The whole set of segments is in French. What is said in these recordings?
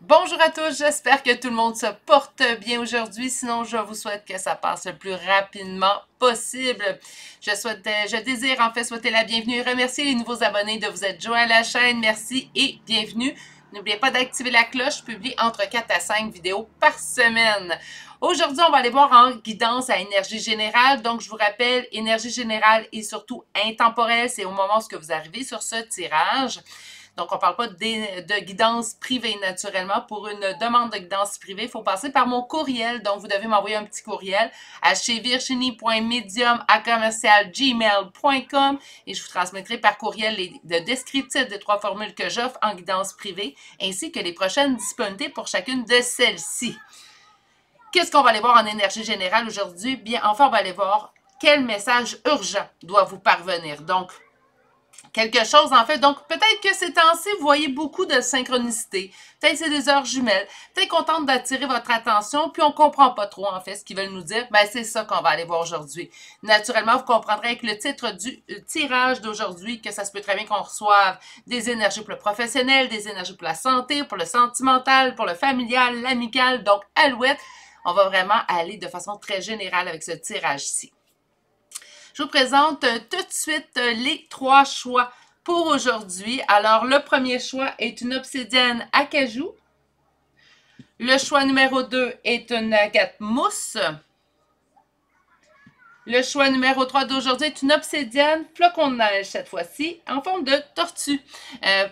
Bonjour à tous, j'espère que tout le monde se porte bien aujourd'hui. Sinon, je vous souhaite que ça passe le plus rapidement possible. Je désire en fait souhaiter la bienvenue et remercier les nouveaux abonnés de vous être joints à la chaîne. Merci et bienvenue. N'oubliez pas d'activer la cloche, je publie entre 4 à 5 vidéos par semaine. Aujourd'hui, on va aller voir en guidance à énergie générale. Donc, je vous rappelle, énergie générale et surtout intemporelle, c'est au moment où vous arrivez sur ce tirage. Donc, on ne parle pas de guidance privée naturellement. Pour une demande de guidance privée, il faut passer par mon courriel. Donc, vous devez m'envoyer un petit courriel à chez virginie.medium@gmail.com et je vous transmettrai par courriel le descriptif des 3 formules que j'offre en guidance privée ainsi que les prochaines disponibilités pour chacune de celles-ci. Qu'est-ce qu'on va aller voir en énergie générale aujourd'hui? Bien, enfin, on va aller voir quel message urgent doit vous parvenir. Donc, quelque chose en fait. Donc, peut-être que ces temps-ci, vous voyez beaucoup de synchronicité. Peut-être c'est des heures jumelles. Peut-être qu'on tente d'attirer votre attention, puis on comprend pas trop en fait ce qu'ils veulent nous dire. Ben, c'est ça qu'on va aller voir aujourd'hui. Naturellement, vous comprendrez avec le titre du tirage d'aujourd'hui que ça se peut très bien qu'on reçoive des énergies pour le professionnel, des énergies pour la santé, pour le sentimental, pour le familial, l'amical. Donc, alouette, on va vraiment aller de façon très générale avec ce tirage-ci. Je vous présente tout de suite les 3 choix pour aujourd'hui. Alors, le premier choix est une obsidienne acajou. Le choix numéro 2 est une agate mousse. Le choix numéro 3 d'aujourd'hui est une obsidienne flocon de neige cette fois-ci en forme de tortue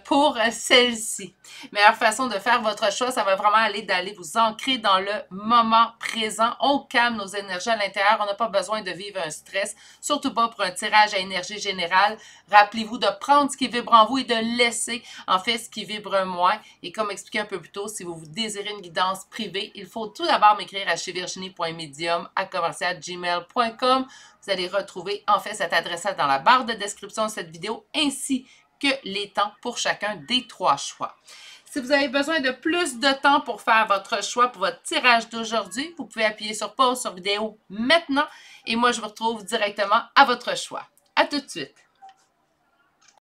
pour celle-ci. Meilleure façon de faire votre choix, ça va vraiment aller d'aller vous ancrer dans le moment présent. On calme nos énergies à l'intérieur. On n'a pas besoin de vivre un stress, surtout pas pour un tirage à énergie générale. Rappelez-vous de prendre ce qui vibre en vous et de laisser en fait ce qui vibre moins. Et comme expliqué un peu plus tôt, si vous désirez une guidance privée, il faut tout d'abord m'écrire à chez virginie.medium@gmail.com. Vous allez retrouver en fait cette adresse-là dans la barre de description de cette vidéo ainsi que les temps pour chacun des 3 choix. Si vous avez besoin de plus de temps pour faire votre choix pour votre tirage d'aujourd'hui, vous pouvez appuyer sur pause sur vidéo maintenant et moi je vous retrouve directement à votre choix. À tout de suite.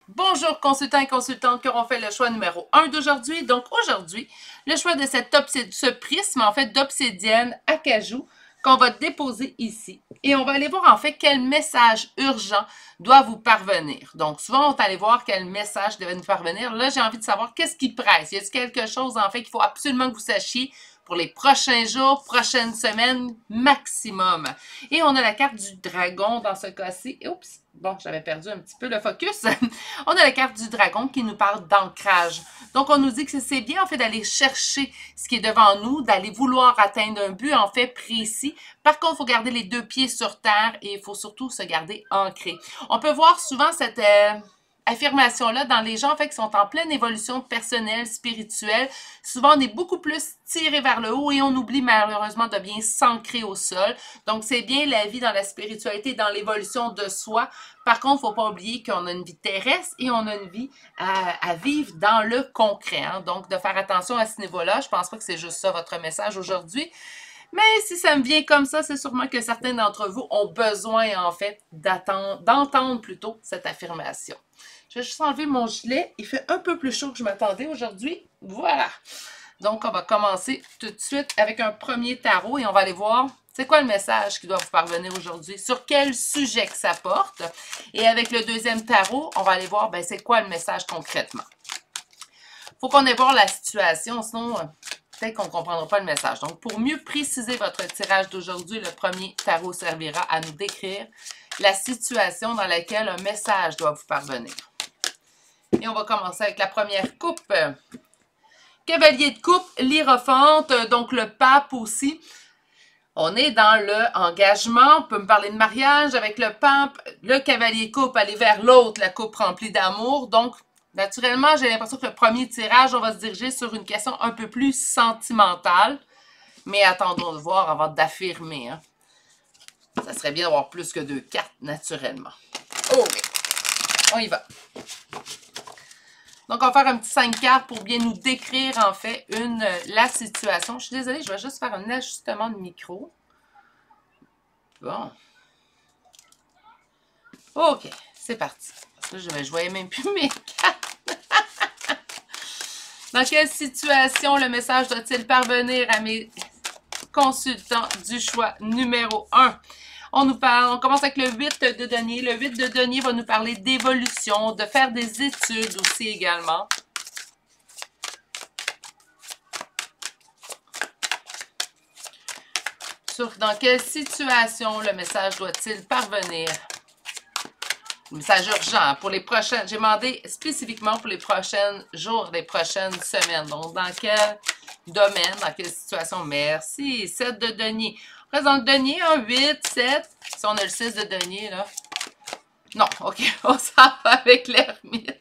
Bonjour consultants et consultantes qui auront fait le choix numéro 1 d'aujourd'hui. Donc aujourd'hui, le choix de ce prisme en fait d'obsidienne acajou qu'on va déposer ici. Et on va aller voir en fait quel message urgent doit vous parvenir. Donc souvent, on va aller voir quel message devait nous parvenir. Là, j'ai envie de savoir qu'est-ce qui presse. Y a-t-il quelque chose en fait qu'il faut absolument que vous sachiez pour les prochains jours, prochaines semaines maximum. Et on a la carte du dragon dans ce cas-ci. Oups, bon, j'avais perdu un petit peu le focus. On a la carte du dragon qui nous parle d'ancrage. Donc, on nous dit que c'est bien en fait d'aller chercher ce qui est devant nous, d'aller vouloir atteindre un but en fait précis. Par contre, il faut garder les 2 pieds sur terre et il faut surtout se garder ancré. On peut voir souvent cette affirmation-là dans les gens en fait, qui sont en pleine évolution personnelle, spirituelle. Souvent, on est beaucoup plus tiré vers le haut et on oublie malheureusement de bien s'ancrer au sol. Donc, c'est bien la vie dans la spiritualité, dans l'évolution de soi. Par contre, il ne faut pas oublier qu'on a une vie terrestre et on a une vie à vivre dans le concret. Hein? Donc, de faire attention à ce niveau-là. Je ne pense pas que c'est juste ça votre message aujourd'hui. Mais si ça me vient comme ça, c'est sûrement que certains d'entre vous ont besoin, en fait, d'entendre plutôt cette affirmation. Je vais juste enlever mon gilet. Il fait un peu plus chaud que je m'attendais aujourd'hui. Voilà. Donc, on va commencer tout de suite avec un premier tarot et on va aller voir c'est quoi le message qui doit vous parvenir aujourd'hui, sur quel sujet que ça porte. Et avec le deuxième tarot, on va aller voir ben, c'est quoi le message concrètement. Il faut qu'on aille voir la situation, sinon peut-être qu'on ne comprendra pas le message. Donc, pour mieux préciser votre tirage d'aujourd'hui, le premier tarot servira à nous décrire la situation dans laquelle un message doit vous parvenir. Et on va commencer avec la première coupe. Cavalier de coupe, l'hiérophante, donc le pape aussi. On est dans le engagement. On peut me parler de mariage avec le pape. Le cavalier de coupe, aller vers l'autre, la coupe remplie d'amour. Donc, naturellement, j'ai l'impression que le premier tirage, on va se diriger sur une question un peu plus sentimentale. Mais attendons de voir avant d'affirmer. Hein. Ça serait bien d'avoir plus que 2 cartes, naturellement. OK. On y va. Donc, on va faire un petit 5 cartes pour bien nous décrire, en fait, la situation. Je suis désolée, je vais juste faire un ajustement de micro. Bon. OK, c'est parti. Parce que je ne voyais même plus mes cartes. Dans quelle situation le message doit-il parvenir à mes consultants du choix numéro 1? On commence avec le 8 de denier. Le 8 de denier va nous parler d'évolution, de faire des études aussi également. Dans quelle situation le message doit-il parvenir? Le message urgent pour les prochaines. J'ai demandé spécifiquement pour les prochains jours, les prochaines semaines. Donc, dans quel domaine, dans quelle situation? Merci. 7 de denier. On reste dans le denier, hein? 8, 7. Si on a le 6 de denier, là. Non, OK. On s'en va avec l'ermite.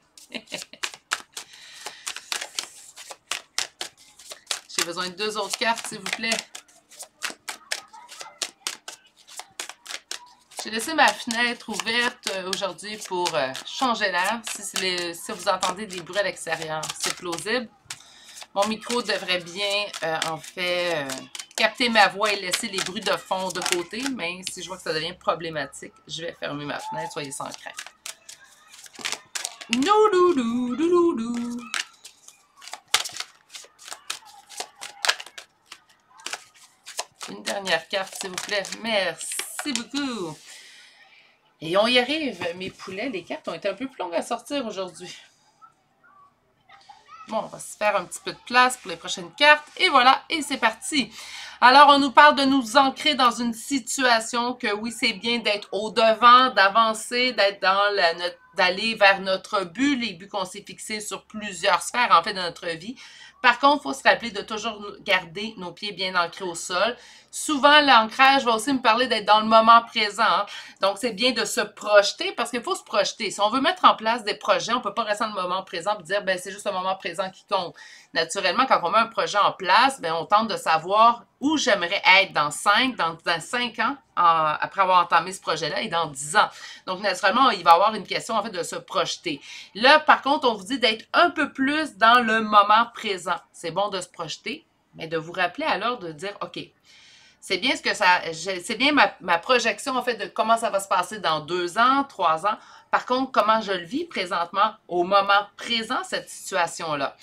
J'ai besoin de 2 autres cartes, s'il vous plaît. J'ai laissé ma fenêtre ouverte aujourd'hui pour changer l'air. Si vous entendez des bruits à l'extérieur, c'est plausible. Mon micro devrait bien, en fait, capter ma voix et laisser les bruits de fond de côté. Mais si je vois que ça devient problématique, je vais fermer ma fenêtre. Soyez sans crainte. Nouloulou. Une dernière carte, s'il vous plaît. Merci beaucoup. Et on y arrive, mes poulets. Les cartes ont été un peu plus longues à sortir aujourd'hui. Bon, on va se faire un petit peu de place pour les prochaines cartes. Et voilà, et c'est parti. Alors, on nous parle de nous ancrer dans une situation que oui, c'est bien d'être au-devant, d'avancer, d'être d'aller vers notre but, les buts qu'on s'est fixés sur plusieurs sphères, en fait, de notre vie. Par contre, il faut se rappeler de toujours garder nos pieds bien ancrés au sol. Souvent, l'ancrage va aussi me parler d'être dans le moment présent. Hein. Donc, c'est bien de se projeter parce qu'il faut se projeter. Si on veut mettre en place des projets, on ne peut pas rester dans le moment présent et dire ben c'est juste le moment présent qui compte. Naturellement, quand on met un projet en place, ben, on tente de savoir où j'aimerais être dans 5 ans après avoir entamé ce projet-là et dans 10 ans. Donc, naturellement, il va y avoir une question en fait de se projeter. Là, par contre, on vous dit d'être un peu plus dans le moment présent. C'est bon de se projeter, mais de vous rappeler alors de dire OK. C'est bien c'est bien ma projection en fait de comment ça va se passer dans 2 ans, 3 ans. Par contre, comment je le vis présentement, au moment présent, cette situation-là.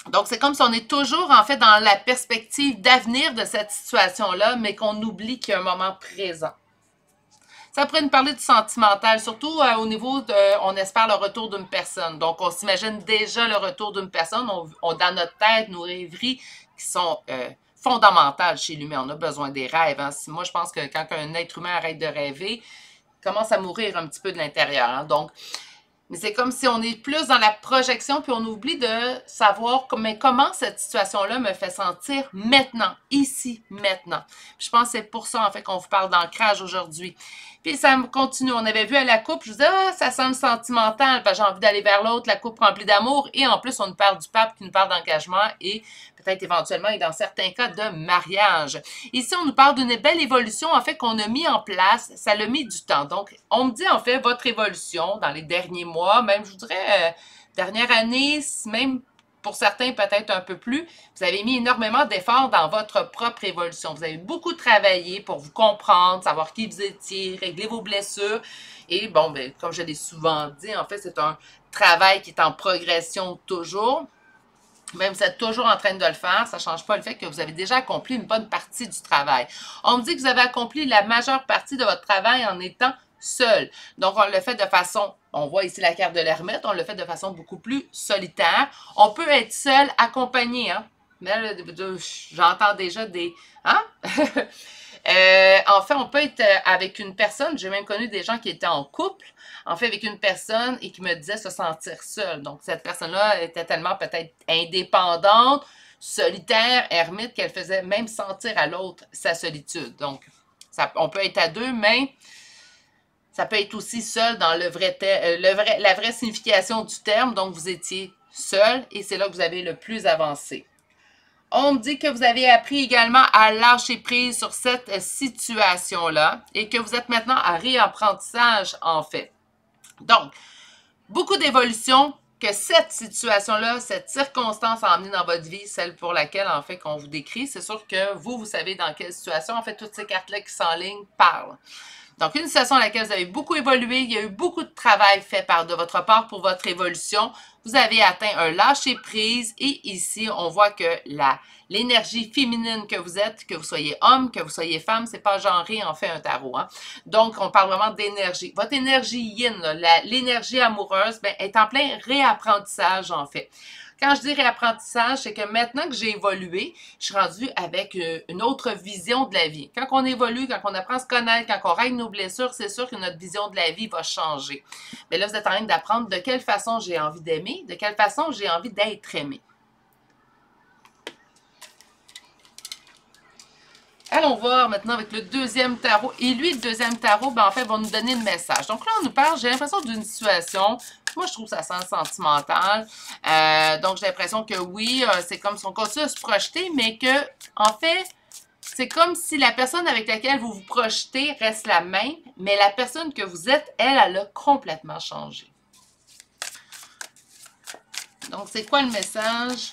Donc, c'est comme si on est toujours en fait dans la perspective d'avenir de cette situation-là, mais qu'on oublie qu'il y a un moment présent. Ça pourrait nous parler du sentimental, surtout au niveau de, on espère le retour d'une personne. Donc, on s'imagine déjà le retour d'une personne. Dans notre tête, nos rêveries qui sont fondamentales chez l'humain. On a besoin des rêves. Hein. Moi, je pense que quand un être humain arrête de rêver, il commence à mourir un petit peu de l'intérieur. Hein. Donc, mais c'est comme si on est plus dans la projection, puis on oublie de savoir comment cette situation-là me fait sentir maintenant, ici, maintenant. Puis je pense que c'est pour ça, en fait, qu'on vous parle d'ancrage aujourd'hui. Puis ça continue. On avait vu à la coupe, je vous disais, ah, ça semble sentimental, j'ai envie d'aller vers l'autre, la coupe remplie d'amour. Et en plus, on nous parle du pape qui nous parle d'engagement et peut-être éventuellement, et dans certains cas, de mariage. Ici, on nous parle d'une belle évolution, en fait, qu'on a mis en place. Ça l'a mis du temps. Donc, on me dit, en fait, votre évolution dans les derniers mois, même, je voudrais, dernière année, même pour certains, peut-être un peu plus, vous avez mis énormément d'efforts dans votre propre évolution. Vous avez beaucoup travaillé pour vous comprendre, savoir qui vous étiez, régler vos blessures. Et bon, ben, comme je l'ai souvent dit, en fait, c'est un travail qui est en progression toujours. Même si vous êtes toujours en train de le faire, ça ne change pas le fait que vous avez déjà accompli une bonne partie du travail. On me dit que vous avez accompli la majeure partie de votre travail en étant seul. Donc, on le fait de façon, on voit ici la carte de l'ermite, on le fait de façon beaucoup plus solitaire. On peut être seul, accompagné, hein. Mais j'entends déjà des... Hein? En fait, on peut être avec une personne, j'ai même connu des gens qui étaient en couple, en fait, avec une personne et qui me disaient se sentir seule. Donc, cette personne-là était tellement peut-être indépendante, solitaire, ermite, qu'elle faisait même sentir à l'autre sa solitude. Donc, on peut être à deux, mais ça peut être aussi seul dans la vraie signification du terme. Donc, vous étiez seul et c'est là que vous avez le plus avancé. On me dit que vous avez appris également à lâcher prise sur cette situation-là et que vous êtes maintenant à réapprentissage, en fait. Donc, beaucoup d'évolution que cette situation-là, cette circonstance a emmené dans votre vie, celle pour laquelle, en fait, qu'on vous décrit. C'est sûr que vous savez dans quelle situation, en fait, toutes ces cartes-là qui s'enlignent parlent. Donc, une situation dans laquelle vous avez beaucoup évolué, il y a eu beaucoup de travail fait de votre part pour votre évolution. Vous avez atteint un lâcher-prise et ici, on voit que l'énergie féminine que vous êtes, que vous soyez homme, que vous soyez femme, c'est pas genré en fait un tarot. Hein? Donc, on parle vraiment d'énergie. Votre énergie yin, l'énergie amoureuse, ben, est en plein réapprentissage en fait. Quand je dis réapprentissage, c'est que maintenant que j'ai évolué, je suis rendue avec une autre vision de la vie. Quand on évolue, quand on apprend à se connaître, quand on règle nos blessures, c'est sûr que notre vision de la vie va changer. Mais là, vous êtes en train d'apprendre de quelle façon j'ai envie d'aimer, de quelle façon j'ai envie d'être aimé. Allons voir maintenant avec le deuxième tarot. Et lui, le deuxième tarot, ben, en fait, va nous donner le message. Donc là, on nous parle, j'ai l'impression d'une situation, moi, je trouve que ça sent sentimental. Donc, j'ai l'impression que oui, c'est comme son continue à se projeter, mais que, en fait, c'est comme si la personne avec laquelle vous vous projetez reste la même, mais la personne que vous êtes, elle a complètement changé. Donc, c'est quoi le message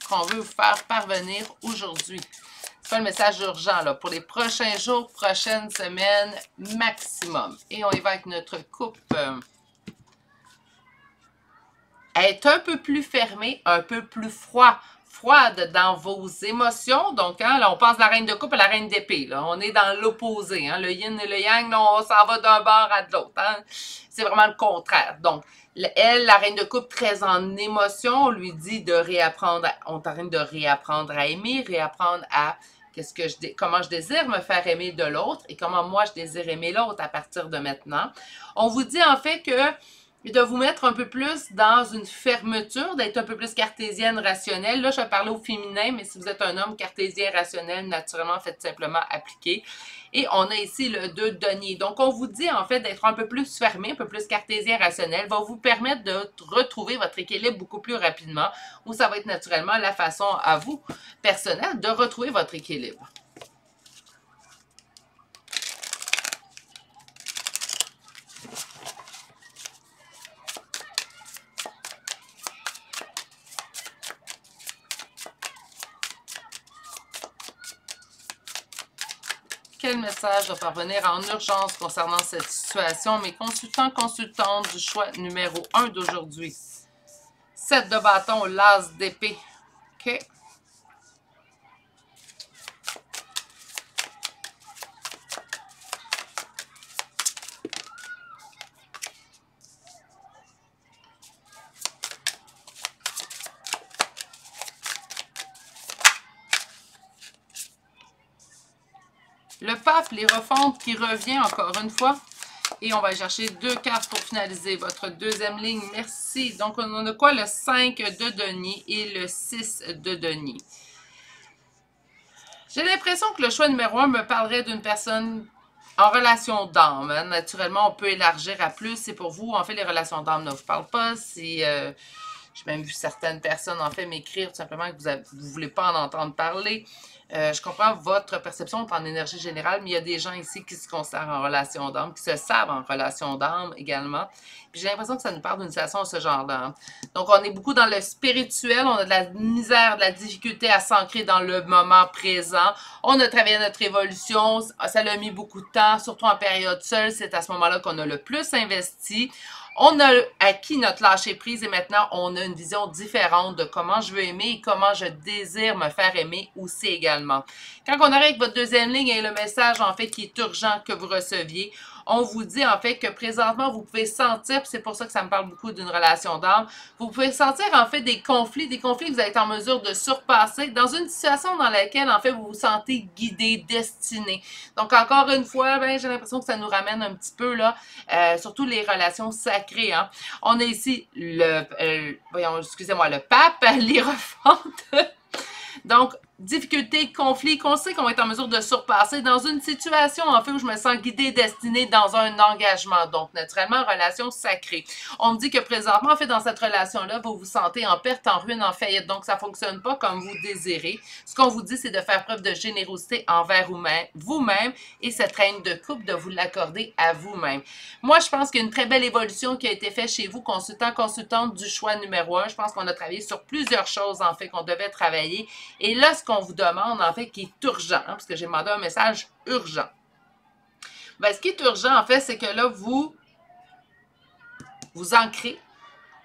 qu'on veut vous faire parvenir aujourd'hui? C'est pas le message urgent là, pour les prochains jours, prochaines semaines maximum. Et on y va avec notre coupe. Être un peu plus fermé, un peu plus froide dans vos émotions. Donc, hein, là, on passe de la reine de coupe à la reine d'épée. On est dans l'opposé. Hein, le yin et le yang, là, on s'en va d'un bord à de l'autre. Hein. C'est vraiment le contraire. Donc, elle, la reine de coupe, très en émotion, on lui dit de réapprendre, on est en train de réapprendre à aimer, réapprendre à comment je désire me faire aimer de l'autre et comment moi je désire aimer l'autre à partir de maintenant. On vous dit en fait que de vous mettre un peu plus dans une fermeture, d'être un peu plus cartésienne, rationnelle. Là, je vais parler au féminin, mais si vous êtes un homme cartésien, rationnel, naturellement, faites simplement appliquer. Et on a ici le 2 de denier. Donc, on vous dit en fait d'être un peu plus fermé, un peu plus cartésien, rationnel, va vous permettre de retrouver votre équilibre beaucoup plus rapidement, ou ça va être naturellement la façon à vous, personnelle, de retrouver votre équilibre. Quel message va parvenir en urgence concernant cette situation? Mes consultants, consultantes du choix numéro 1 d'aujourd'hui. 7 de bâton, l'as d'épée. OK. Le pape, les refontes qui revient encore une fois. Et on va chercher 2 cartes pour finaliser votre deuxième ligne. Merci. Donc, on a quoi? Le 5 de denier et le 6 de denier. J'ai l'impression que le choix numéro 1 me parlerait d'une personne en relation d'âme. Hein. Naturellement, on peut élargir à plus. C'est pour vous. En fait, les relations d'âme ne vous parlent pas. C'est... j'ai même vu certaines personnes, en fait, m'écrire tout simplement que vous ne voulez pas en entendre parler. Je comprends votre perception en énergie générale, mais il y a des gens ici qui se considèrent en relation d'âme, qui se savent en relation d'âme également. Puis j'ai l'impression que ça nous parle d'une situation de ce genre-là. Donc, on est beaucoup dans le spirituel, on a de la misère, de la difficulté à s'ancrer dans le moment présent. On a travaillé notre évolution, ça l'a mis beaucoup de temps, surtout en période seule, c'est à ce moment-là qu'on a le plus investi. On a acquis notre lâcher-prise et maintenant, on a une vision différente de comment je veux aimer et comment je désire me faire aimer aussi également. Quand on arrive avec votre deuxième ligne et le message, en fait, qui est urgent que vous receviez, on vous dit, en fait, que présentement, vous pouvez sentir, puis c'est pour ça que ça me parle beaucoup d'une relation d'âme, vous pouvez sentir, en fait, des conflits que vous allez être en mesure de surpasser dans une situation dans laquelle, en fait, vous vous sentez guidé, destiné. Donc, encore une fois, ben, j'ai l'impression que ça nous ramène un petit peu, là, surtout les relations sacrées, hein. On a ici voyons, excusez-moi, le pape, les refontes. Donc, difficultés, conflits, qu'on sait qu'on va être en mesure de surpasser dans une situation, en fait, où je me sens guidée, destinée dans un engagement. Donc, naturellement, relation sacrée. On me dit que présentement, en fait, dans cette relation-là, vous vous sentez en perte, en ruine, en faillite. Donc, ça ne fonctionne pas comme vous désirez. Ce qu'on vous dit, c'est de faire preuve de générosité envers vous-même et cette reine de coupe, de vous l'accorder à vous-même. Moi, je pense qu'il y a une très belle évolution qui a été faite chez vous, consultant, consultante du choix numéro 1. Je pense qu'on a travaillé sur plusieurs choses, en fait, qu'on devait travailler. Et là, ce qu'on vous demande, en fait, qui est urgent, hein, parce que j'ai demandé un message urgent. Ben, ce qui est urgent, en fait, c'est que là, vous ancrez,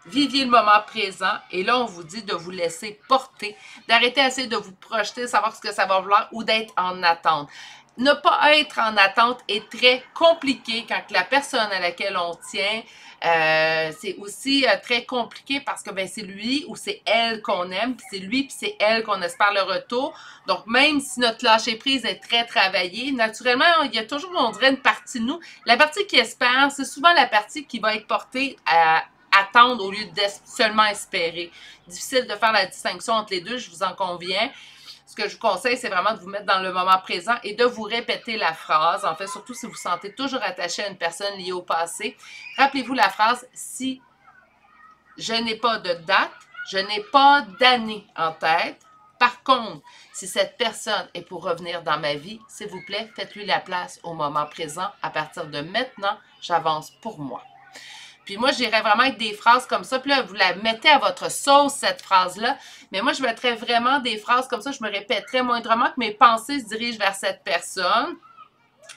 viviez le moment présent et là, on vous dit de vous laisser porter, d'arrêter d'essayer de vous projeter, savoir ce que ça va vouloir ou d'être en attente. Ne pas être en attente est très compliqué quand la personne à laquelle on tient, c'est aussi très compliqué parce que ben, c'est lui ou c'est elle qu'on aime, puis c'est lui puis c'est elle qu'on espère le retour. Donc, même si notre lâcher-prise est très travaillée, naturellement, il y a toujours, on dirait, une partie de nous. La partie qui espère, c'est souvent la partie qui va être portée à attendre au lieu de seulement espérer. Difficile de faire la distinction entre les deux, je vous en conviens. Ce que je vous conseille, c'est vraiment de vous mettre dans le moment présent et de vous répéter la phrase. En fait, surtout si vous vous sentez toujours attaché à une personne liée au passé. Rappelez-vous la phrase « Si je n'ai pas de date, je n'ai pas d'année en tête. Par contre, si cette personne est pour revenir dans ma vie, s'il vous plaît, faites-lui la place au moment présent. À partir de maintenant, j'avance pour moi. » Puis moi, j'irais vraiment avec des phrases comme ça. Puis là, vous la mettez à votre sauce, cette phrase-là. Mais moi, je mettrais vraiment des phrases comme ça. Je me répéterais moindrement que mes pensées se dirigent vers cette personne.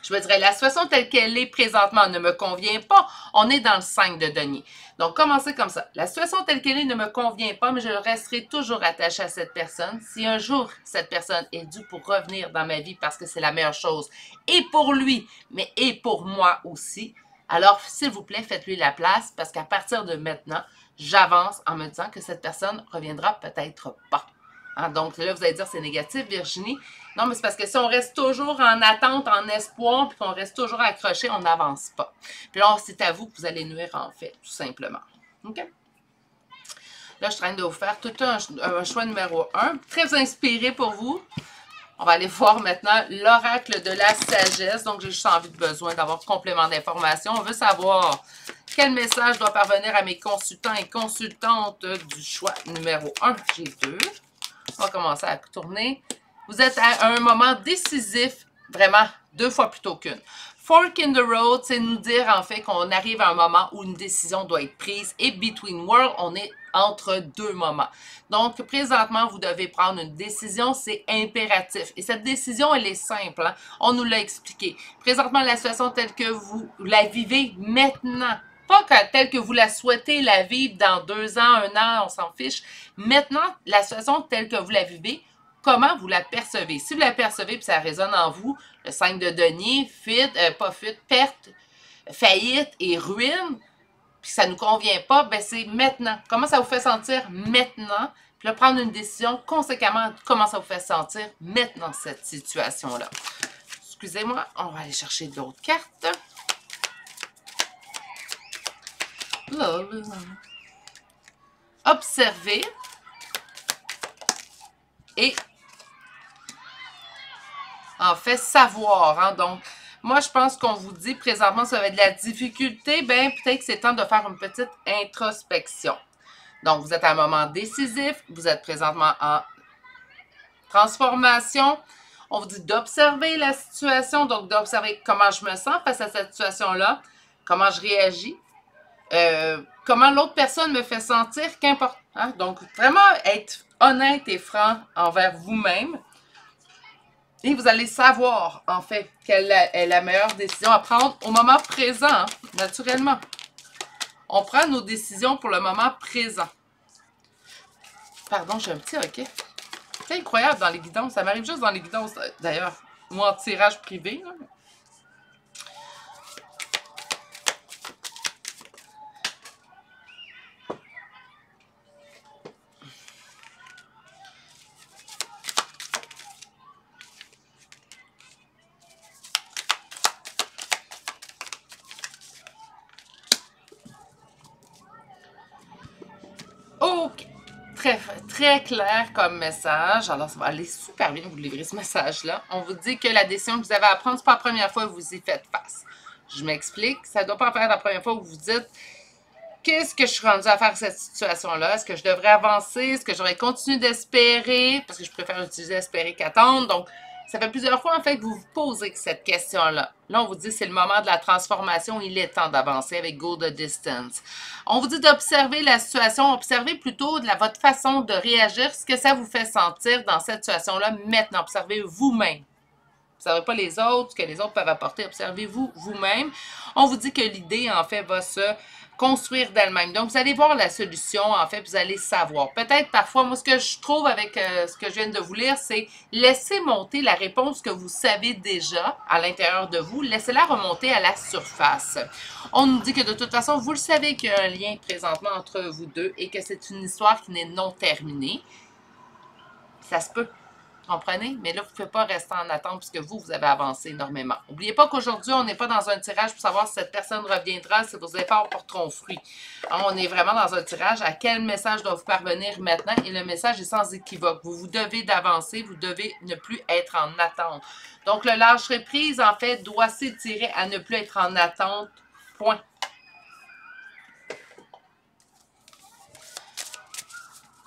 Je me dirais, la situation telle qu'elle est présentement ne me convient pas. On est dans le 5 de denier. Donc, commencez comme ça. La situation telle qu'elle est ne me convient pas, mais je resterai toujours attachée à cette personne. Si un jour, cette personne est due pour revenir dans ma vie parce que c'est la meilleure chose, et pour lui, mais et pour moi aussi, alors, s'il vous plaît, faites-lui la place parce qu'à partir de maintenant, j'avance en me disant que cette personne reviendra peut-être pas. Hein, donc là, vous allez dire c'est négatif, Virginie. Non, mais c'est parce que si on reste toujours en attente, en espoir, puis qu'on reste toujours accroché, on n'avance pas. Puis là, c'est à vous que vous allez nuire en fait, tout simplement. OK? Là, je train de vous faire tout un choix numéro 1. Très inspiré pour vous. On va aller voir maintenant l'oracle de la sagesse. Donc, j'ai juste besoin d'avoir complément d'information. On veut savoir quel message doit parvenir à mes consultants et consultantes du choix numéro 1. J'ai 2. On va commencer à tourner. Vous êtes à un moment décisif, vraiment 2 fois plutôt qu'une. Fork in the road, c'est nous dire en fait qu'on arrive à un moment où une décision doit être prise. Et between world, on est entre 2 moments. Donc, présentement, vous devez prendre une décision, c'est impératif. Et cette décision, elle est simple. Hein? On nous l'a expliqué. Présentement, la situation telle que vous la vivez maintenant, pas telle que vous la souhaitez la vivre dans 2 ans, 1 an, on s'en fiche. Maintenant, la situation telle que vous la vivez, comment vous la percevez? Si vous la percevez et ça résonne en vous, le 5 de denier, perte, faillite et ruine, puis ça ne nous convient pas, ben c'est maintenant. Comment ça vous fait sentir maintenant? Puis là, prendre une décision, conséquemment, comment ça vous fait sentir maintenant, cette situation-là. Excusez-moi, on va aller chercher d'autres cartes. Observez. Et en fait, savoir. Hein? Donc, moi, je pense qu'on vous dit présentement, ça va être de la difficulté. Ben, peut-être que c'est temps de faire une petite introspection. Donc, vous êtes à un moment décisif. Vous êtes présentement en transformation. On vous dit d'observer la situation. Donc, d'observer comment je me sens face à cette situation-là. Comment je réagis. Comment l'autre personne me fait sentir. Qu'importe. Hein? Donc, vraiment être honnête et franc envers vous-même. Et vous allez savoir, en fait, quelle est la meilleure décision à prendre au moment présent, hein, naturellement. On prend nos décisions pour le moment présent. Pardon, j'ai un petit hoquet. C'est incroyable dans les guidances. Ça m'arrive juste dans les guidances, d'ailleurs. Ou en tirage privé, là. OK. Très clair comme message. Alors, ça va aller super bien vous livrer ce message-là. On vous dit que la décision que vous avez à prendre, c'est pas la première fois que vous y faites face. Je m'explique. Ça ne doit pas faire la première fois que vous vous dites qu'est-ce que je suis rendue à faire cette situation-là? Est-ce que je devrais avancer? Est-ce que j'aurais continué d'espérer? Parce que je préfère utiliser espérer qu'attendre. Donc, ça fait plusieurs fois, en fait, que vous vous posez cette question-là. Là, on vous dit c'est le moment de la transformation. Il est temps d'avancer avec Go the Distance. On vous dit d'observer la situation. Observez plutôt votre façon de réagir, ce que ça vous fait sentir dans cette situation-là maintenant. Observez vous-même. Observez pas les autres, ce que les autres peuvent apporter. Observez-vous vous-même. On vous dit que l'idée, en fait, va se construire d'elle-même. Donc, vous allez voir la solution, en fait, vous allez savoir. Peut-être parfois, moi, ce que je trouve avec ce que je viens de vous lire, c'est laisser monter la réponse que vous savez déjà à l'intérieur de vous, laissez-la remonter à la surface. On nous dit que de toute façon, vous le savez qu'il y a un lien présentement entre vous deux et que c'est une histoire qui n'est non terminée. Ça se peut. Comprenez? Mais là, vous ne pouvez pas rester en attente puisque vous avez avancé énormément. N'oubliez pas qu'aujourd'hui, on n'est pas dans un tirage pour savoir si cette personne reviendra, si vos efforts porteront fruit. On est vraiment dans un tirage à quel message doit vous parvenir maintenant et le message est sans équivoque. Vous devez d'avancer, vous devez ne plus être en attente. Donc, le lâcher-prise, en fait, doit s'étirer à ne plus être en attente. Point.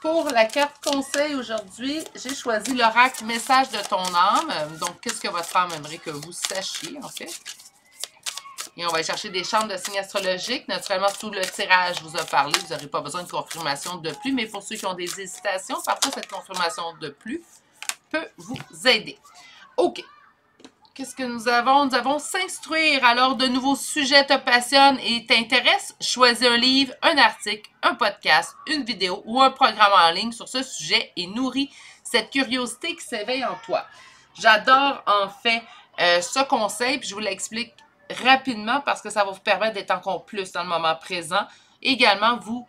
Pour la carte conseil aujourd'hui, j'ai choisi l'oracle message de ton âme. Donc, qu'est-ce que votre âme aimerait que vous sachiez, en fait? Et on va chercher des chambres de signes astrologiques. Naturellement, tout le tirage vous a parlé. Vous n'aurez pas besoin de confirmation de plus. Mais pour ceux qui ont des hésitations, parfois cette confirmation de plus peut vous aider. OK. Qu'est-ce que nous avons? Nous avons s'instruire. Alors, de nouveaux sujets te passionnent et t'intéressent? Choisis un livre, un article, un podcast, une vidéo ou un programme en ligne sur ce sujet et nourris cette curiosité qui s'éveille en toi. J'adore en fait ce conseil, puis je vous l'explique rapidement parce que ça va vous permettre d'être encore plus dans le moment présent. Également, vous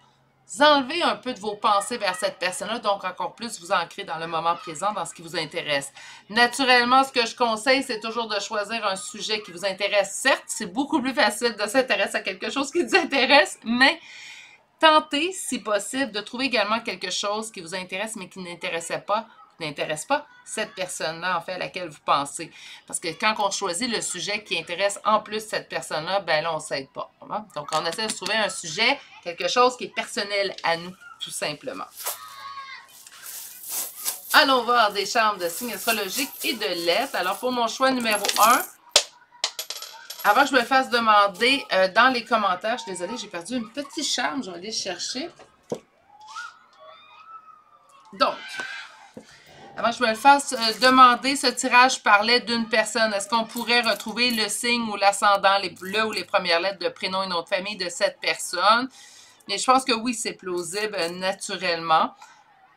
enlevez un peu de vos pensées vers cette personne-là, donc encore plus vous ancrer dans le moment présent, dans ce qui vous intéresse. Naturellement, ce que je conseille, c'est toujours de choisir un sujet qui vous intéresse. Certes, c'est beaucoup plus facile de s'intéresser à quelque chose qui vous intéresse, mais tentez, si possible, de trouver également quelque chose qui vous intéresse, mais qui n'intéresse pas cette personne-là, en fait, à laquelle vous pensez. Parce que quand on choisit le sujet qui intéresse en plus cette personne-là, ben là, on ne s'aide pas. Hein? Donc, on essaie de trouver un sujet, quelque chose qui est personnel à nous, tout simplement. Allons voir des chambres de signes astrologiques et de lettres. Alors, pour mon choix numéro 1, avant que je me fasse demander dans les commentaires, je suis désolée, j'ai perdu une petite charme, je vais aller chercher. Donc, avant que je me le fasse demander, ce tirage parlait d'une personne. Est-ce qu'on pourrait retrouver le signe ou l'ascendant, le ou les premières lettres de prénom et nom de famille de cette personne? Mais je pense que oui, c'est plausible naturellement.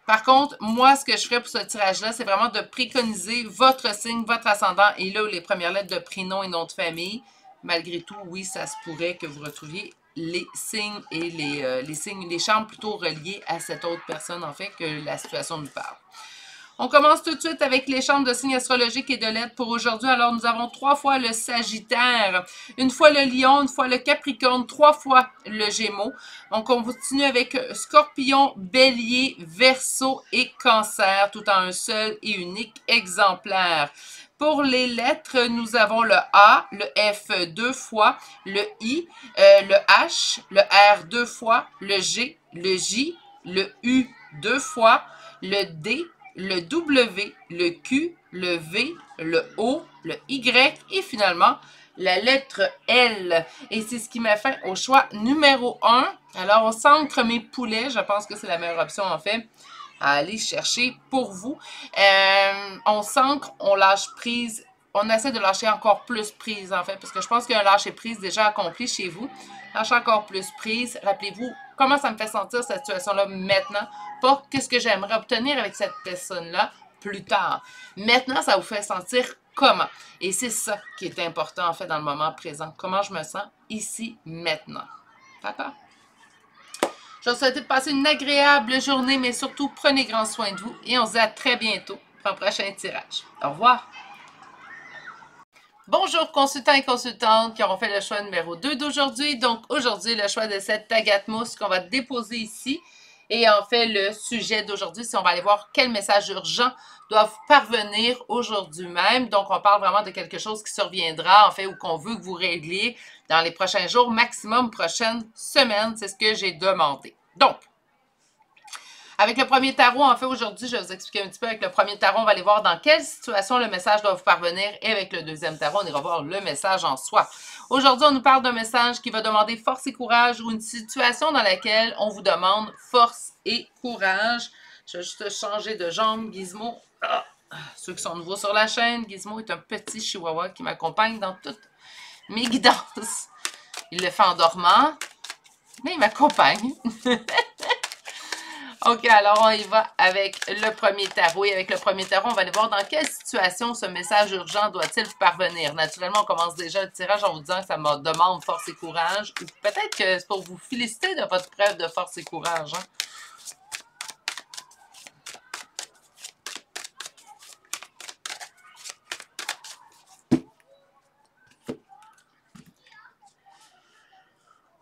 Par contre, moi, ce que je ferais pour ce tirage-là, c'est vraiment de préconiser votre signe, votre ascendant et là où les premières lettres de prénom et nom de famille. Malgré tout, oui, ça se pourrait que vous retrouviez les signes et les chambres plutôt reliés à cette autre personne, en fait, que la situation nous parle. On commence tout de suite avec les chambres de signes astrologiques et de lettres pour aujourd'hui. Alors, nous avons 3 fois le Sagittaire, une fois le Lion, une fois le Capricorne, 3 fois le Gémeaux. Donc, on continue avec Scorpion, Bélier, Verseau et Cancer, tout en un seul et unique exemplaire. Pour les lettres, nous avons le A, le F 2 fois, le I, le H, le R 2 fois, le G, le J, le U 2 fois, le D, le W, le Q, le V, le O, le Y et finalement la lettre L. Et c'est ce qui m'a fait au choix numéro 1. Alors, on s'ancre mes poulets. Je pense que c'est la meilleure option en fait à aller chercher pour vous. On s'ancre, on lâche prise. On essaie de lâcher encore plus prise en fait parce que je pense qu'il y a un lâcher prise déjà accompli chez vous. Lâchez encore plus prise. Rappelez-vous comment ça me fait sentir cette situation-là maintenant. Pas qu'est-ce que j'aimerais obtenir avec cette personne-là plus tard. Maintenant, ça vous fait sentir comment. Et c'est ça qui est important, en fait, dans le moment présent. Comment je me sens ici, maintenant. D'accord? Je vous souhaite de passer une agréable journée, mais surtout, prenez grand soin de vous. Et on se dit à très bientôt pour un prochain tirage. Au revoir! Bonjour consultants et consultantes qui auront fait le choix numéro 2 d'aujourd'hui. Donc, aujourd'hui, le choix de cette agate mousse qu'on va déposer ici. Et en fait, le sujet d'aujourd'hui, c'est on va aller voir quel message urgent doivent parvenir aujourd'hui même. Donc, on parle vraiment de quelque chose qui surviendra, en fait, ou qu'on veut que vous régliez dans les prochains jours, maximum prochaines semaines. C'est ce que j'ai demandé. Donc, avec le premier tarot, en fait, aujourd'hui, je vais vous expliquer un petit peu avec le premier tarot. On va aller voir dans quelle situation le message doit vous parvenir. Et avec le deuxième tarot, on ira voir le message en soi. Aujourd'hui, on nous parle d'un message qui va demander force et courage ou une situation dans laquelle on vous demande force et courage. Je vais juste changer de jambe, Gizmo. Ceux qui sont nouveaux sur la chaîne, Gizmo est un petit chihuahua qui m'accompagne dans toutes mes guidances. Il le fait en dormant, mais il m'accompagne. OK, alors on y va avec le premier tarot. Et avec le premier tarot, on va aller voir dans quelle situation ce message urgent doit-il vous parvenir. Naturellement, on commence déjà le tirage en vous disant que ça me demande force et courage. Ou peut-être que c'est pour vous féliciter de votre preuve de force et courage. Hein?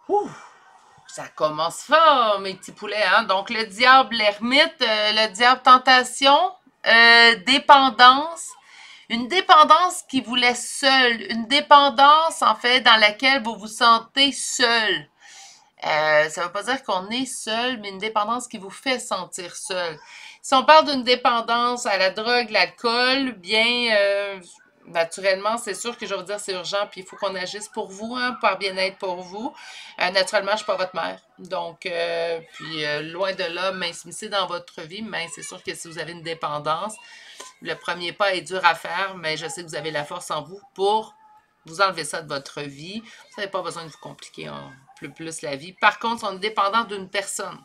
Ouh! Ça commence fort, mes petits poulets. Hein? Donc, le diable, l'ermite, le diable tentation, dépendance. Une dépendance qui vous laisse seul. Une dépendance, en fait, dans laquelle vous vous sentez seul. Ça ne veut pas dire qu'on est seul, mais une dépendance qui vous fait sentir seul. Si on parle d'une dépendance à la drogue, l'alcool, bien... naturellement, c'est sûr que je vais vous dire c'est urgent, puis il faut qu'on agisse pour vous, hein, par bien-être pour vous. Naturellement, je ne suis pas votre mère. Donc, loin de là, m'insimisser dans votre vie, mais c'est sûr que si vous avez une dépendance, le premier pas est dur à faire, mais je sais que vous avez la force en vous pour vous enlever ça de votre vie. Vous n'avez pas besoin de vous compliquer plus la vie. Par contre, on est dépendant d'une personne.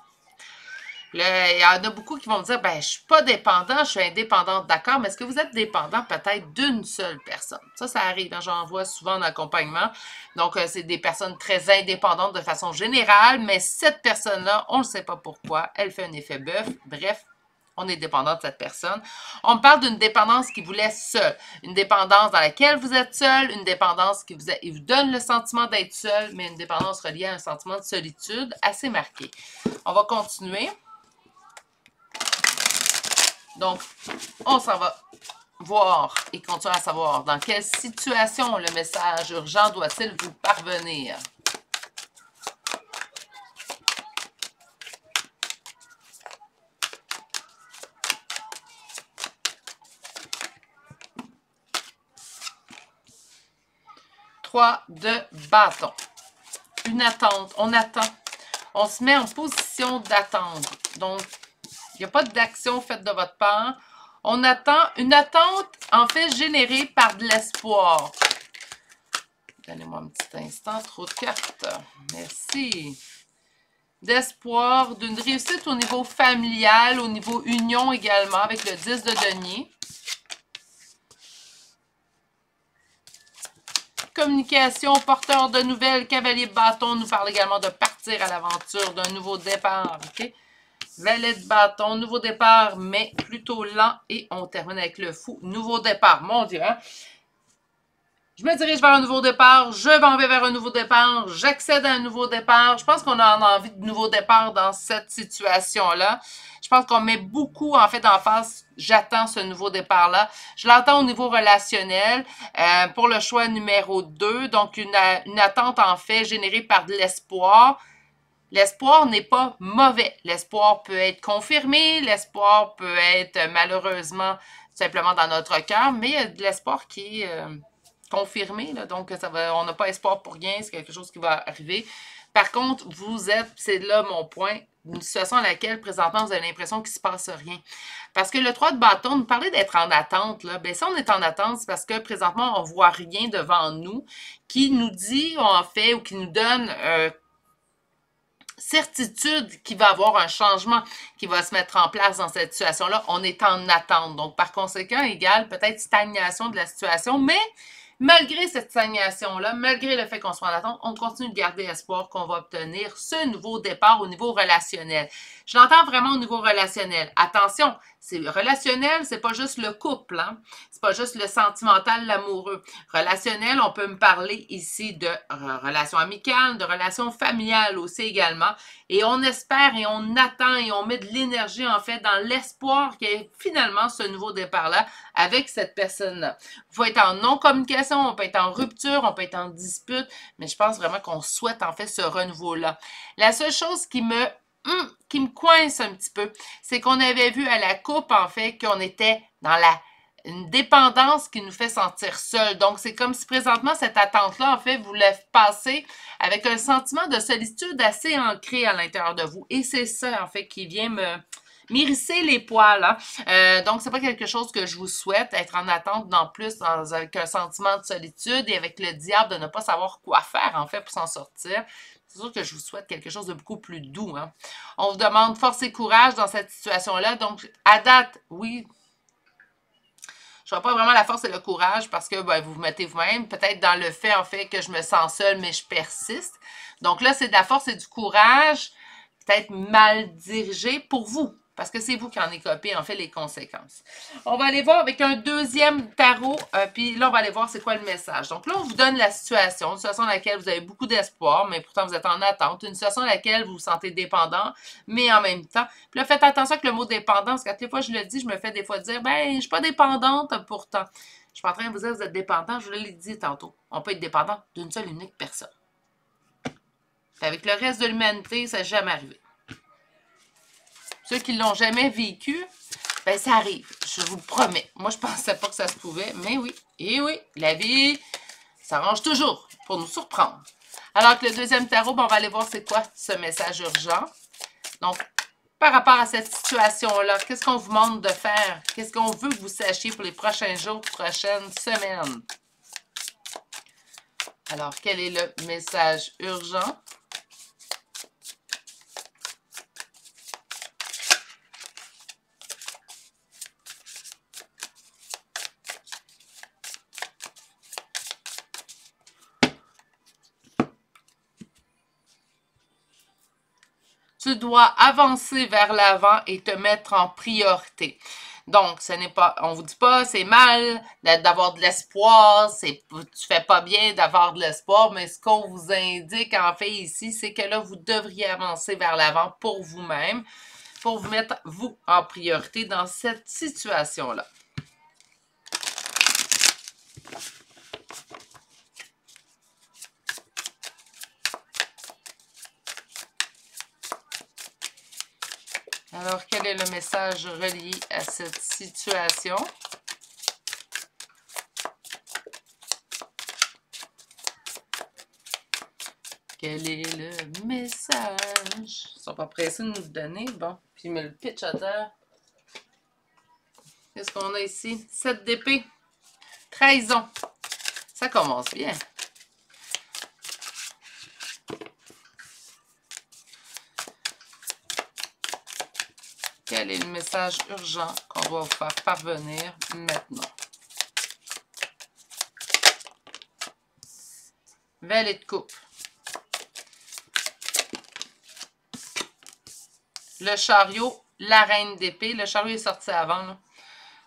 Il y en a beaucoup qui vont me dire, ben, je ne suis pas dépendant, je suis indépendante, d'accord, mais est-ce que vous êtes dépendant peut-être d'une seule personne? Ça arrive, hein, j'en vois souvent en accompagnement. Donc, c'est des personnes très indépendantes de façon générale, mais cette personne-là, on ne sait pas pourquoi, elle fait un effet bœuf. Bref, on est dépendant de cette personne. On parle d'une dépendance qui vous laisse seul. Une dépendance dans laquelle vous êtes seul, une dépendance qui vous donne le sentiment d'être seul, mais une dépendance reliée à un sentiment de solitude assez marqué. On va continuer. Donc, on s'en va voir et continuer à savoir dans quelle situation le message urgent doit-il vous parvenir. Trois de bâton. Une attente. On attend. On se met en position d'attendre. Donc, il n'y a pas d'action faite de votre part. On attend une attente, en fait, générée par de l'espoir. Donnez-moi un petit instant. Trop de cartes. Merci. D'espoir, d'une réussite au niveau familial, au niveau union également, avec le 10 de denier. Communication, porteur de nouvelles, cavalier de bâton nous parle également de partir à l'aventure, d'un nouveau départ. OK? Valet de bâton, nouveau départ, mais plutôt lent. Et on termine avec le fou, nouveau départ. Mon Dieu, hein? Je me dirige vers un nouveau départ, je m'en vais vers un nouveau départ, j'accède à un nouveau départ. Je pense qu'on a envie de nouveau départ dans cette situation-là. Je pense qu'on met beaucoup, en fait, en face, j'attends ce nouveau départ-là. Je l'entends au niveau relationnel pour le choix numéro 2. Donc, une attente, en fait, générée par de l'espoir. L'espoir n'est pas mauvais. L'espoir peut être confirmé, l'espoir peut être malheureusement simplement dans notre cœur, mais il y a de l'espoir qui est confirmé. Là, donc, on n'a pas espoir pour rien, c'est quelque chose qui va arriver. Par contre, vous êtes, c'est là mon point, une situation dans laquelle présentement vous avez l'impression qu'il ne se passe rien. Parce que le 3 de bâton, nous parlait d'être en attente. Là. Bien, si on est en attente, c'est parce que présentement, on ne voit rien devant nous qui nous dit, en fait, ou qui nous donne certitude qu'il va y avoir un changement qui va se mettre en place dans cette situation-là. On est en attente. Donc, par conséquent, égale peut-être stagnation de la situation, mais malgré cette stagnation-là, malgré le fait qu'on soit en attente, on continue de garder espoir qu'on va obtenir ce nouveau départ au niveau relationnel. Je l'entends vraiment au niveau relationnel. Attention, c'est relationnel, c'est pas juste le couple, hein? C'est pas juste le sentimental, l'amoureux. Relationnel, on peut me parler ici de relations amicales, de relations familiales aussi également. Et on espère et on attend et on met de l'énergie en fait dans l'espoir qu'il y ait finalement ce nouveau départ-là avec cette personne-là. Il faut être en non-communication, on peut être en rupture, on peut être en dispute, mais je pense vraiment qu'on souhaite en fait ce renouveau-là. La seule chose qui me coince un petit peu, c'est qu'on avait vu à la coupe, en fait, qu'on était dans une dépendance qui nous fait sentir seul. Donc, c'est comme si présentement, cette attente-là, en fait, vous la passez avec un sentiment de solitude assez ancré à l'intérieur de vous. Et c'est ça, en fait, qui vient m'hérisser les poils. Hein? Donc, c'est pas quelque chose que je vous souhaite, être en attente, en plus, avec un sentiment de solitude et avec le diable de ne pas savoir quoi faire, en fait, pour s'en sortir. C'est sûr que je vous souhaite quelque chose de beaucoup plus doux. Hein? On vous demande force et courage dans cette situation-là. Donc, à date, oui, je ne vois pas vraiment la force et le courage parce que ben, vous vous mettez vous-même, peut-être dans le fait, en fait, que je me sens seule, mais je persiste. Donc là, c'est de la force et du courage, peut-être mal dirigé pour vous, parce que c'est vous qui en écopez, en fait, les conséquences. On va aller voir avec un deuxième tarot, puis là, on va aller voir c'est quoi le message. Donc là, on vous donne la situation, une situation dans laquelle vous avez beaucoup d'espoir, mais pourtant vous êtes en attente, une situation dans laquelle vous vous sentez dépendant, mais en même temps. Puis là, faites attention avec le mot dépendant, parce que toutes les fois je le dis, je me fais des fois dire, ben, je suis pas dépendante pourtant. Je suis pas en train de vous dire que vous êtes dépendant, je vous l'ai dit tantôt. On peut être dépendant d'une seule et unique personne. Puis avec le reste de l'humanité, ça n'est jamais arrivé. Ceux qui ne l'ont jamais vécu, ben ça arrive, je vous le promets. Moi, je ne pensais pas que ça se pouvait, mais oui. Et oui, la vie s'arrange toujours pour nous surprendre. Alors que le deuxième tarot, ben, on va aller voir c'est quoi ce message urgent. Donc, par rapport à cette situation-là, qu'est-ce qu'on vous demande de faire? Qu'est-ce qu'on veut que vous sachiez pour les prochains jours, prochaines semaines? Alors, quel est le message urgent? Tu dois avancer vers l'avant et te mettre en priorité. Donc, ce n'est pas, on vous dit pas c'est mal d'avoir de l'espoir, tu fais pas bien d'avoir de l'espoir, mais ce qu'on vous indique en fait ici, c'est que là, vous devriez avancer vers l'avant pour vous-même, pour vous mettre vous en priorité dans cette situation-là. Alors, quel est le message relié à cette situation? Quel est le message? Ils ne sont pas pressés de nous le donner. Bon, puis il me le pitch à terre. Qu'est-ce qu'on a ici? 7 d'épée. Trahison. Ça commence bien. Quel est le message urgent qu'on doit vous faire parvenir maintenant? Valet de coupe. Le chariot, la reine d'épée. Le chariot est sorti avant.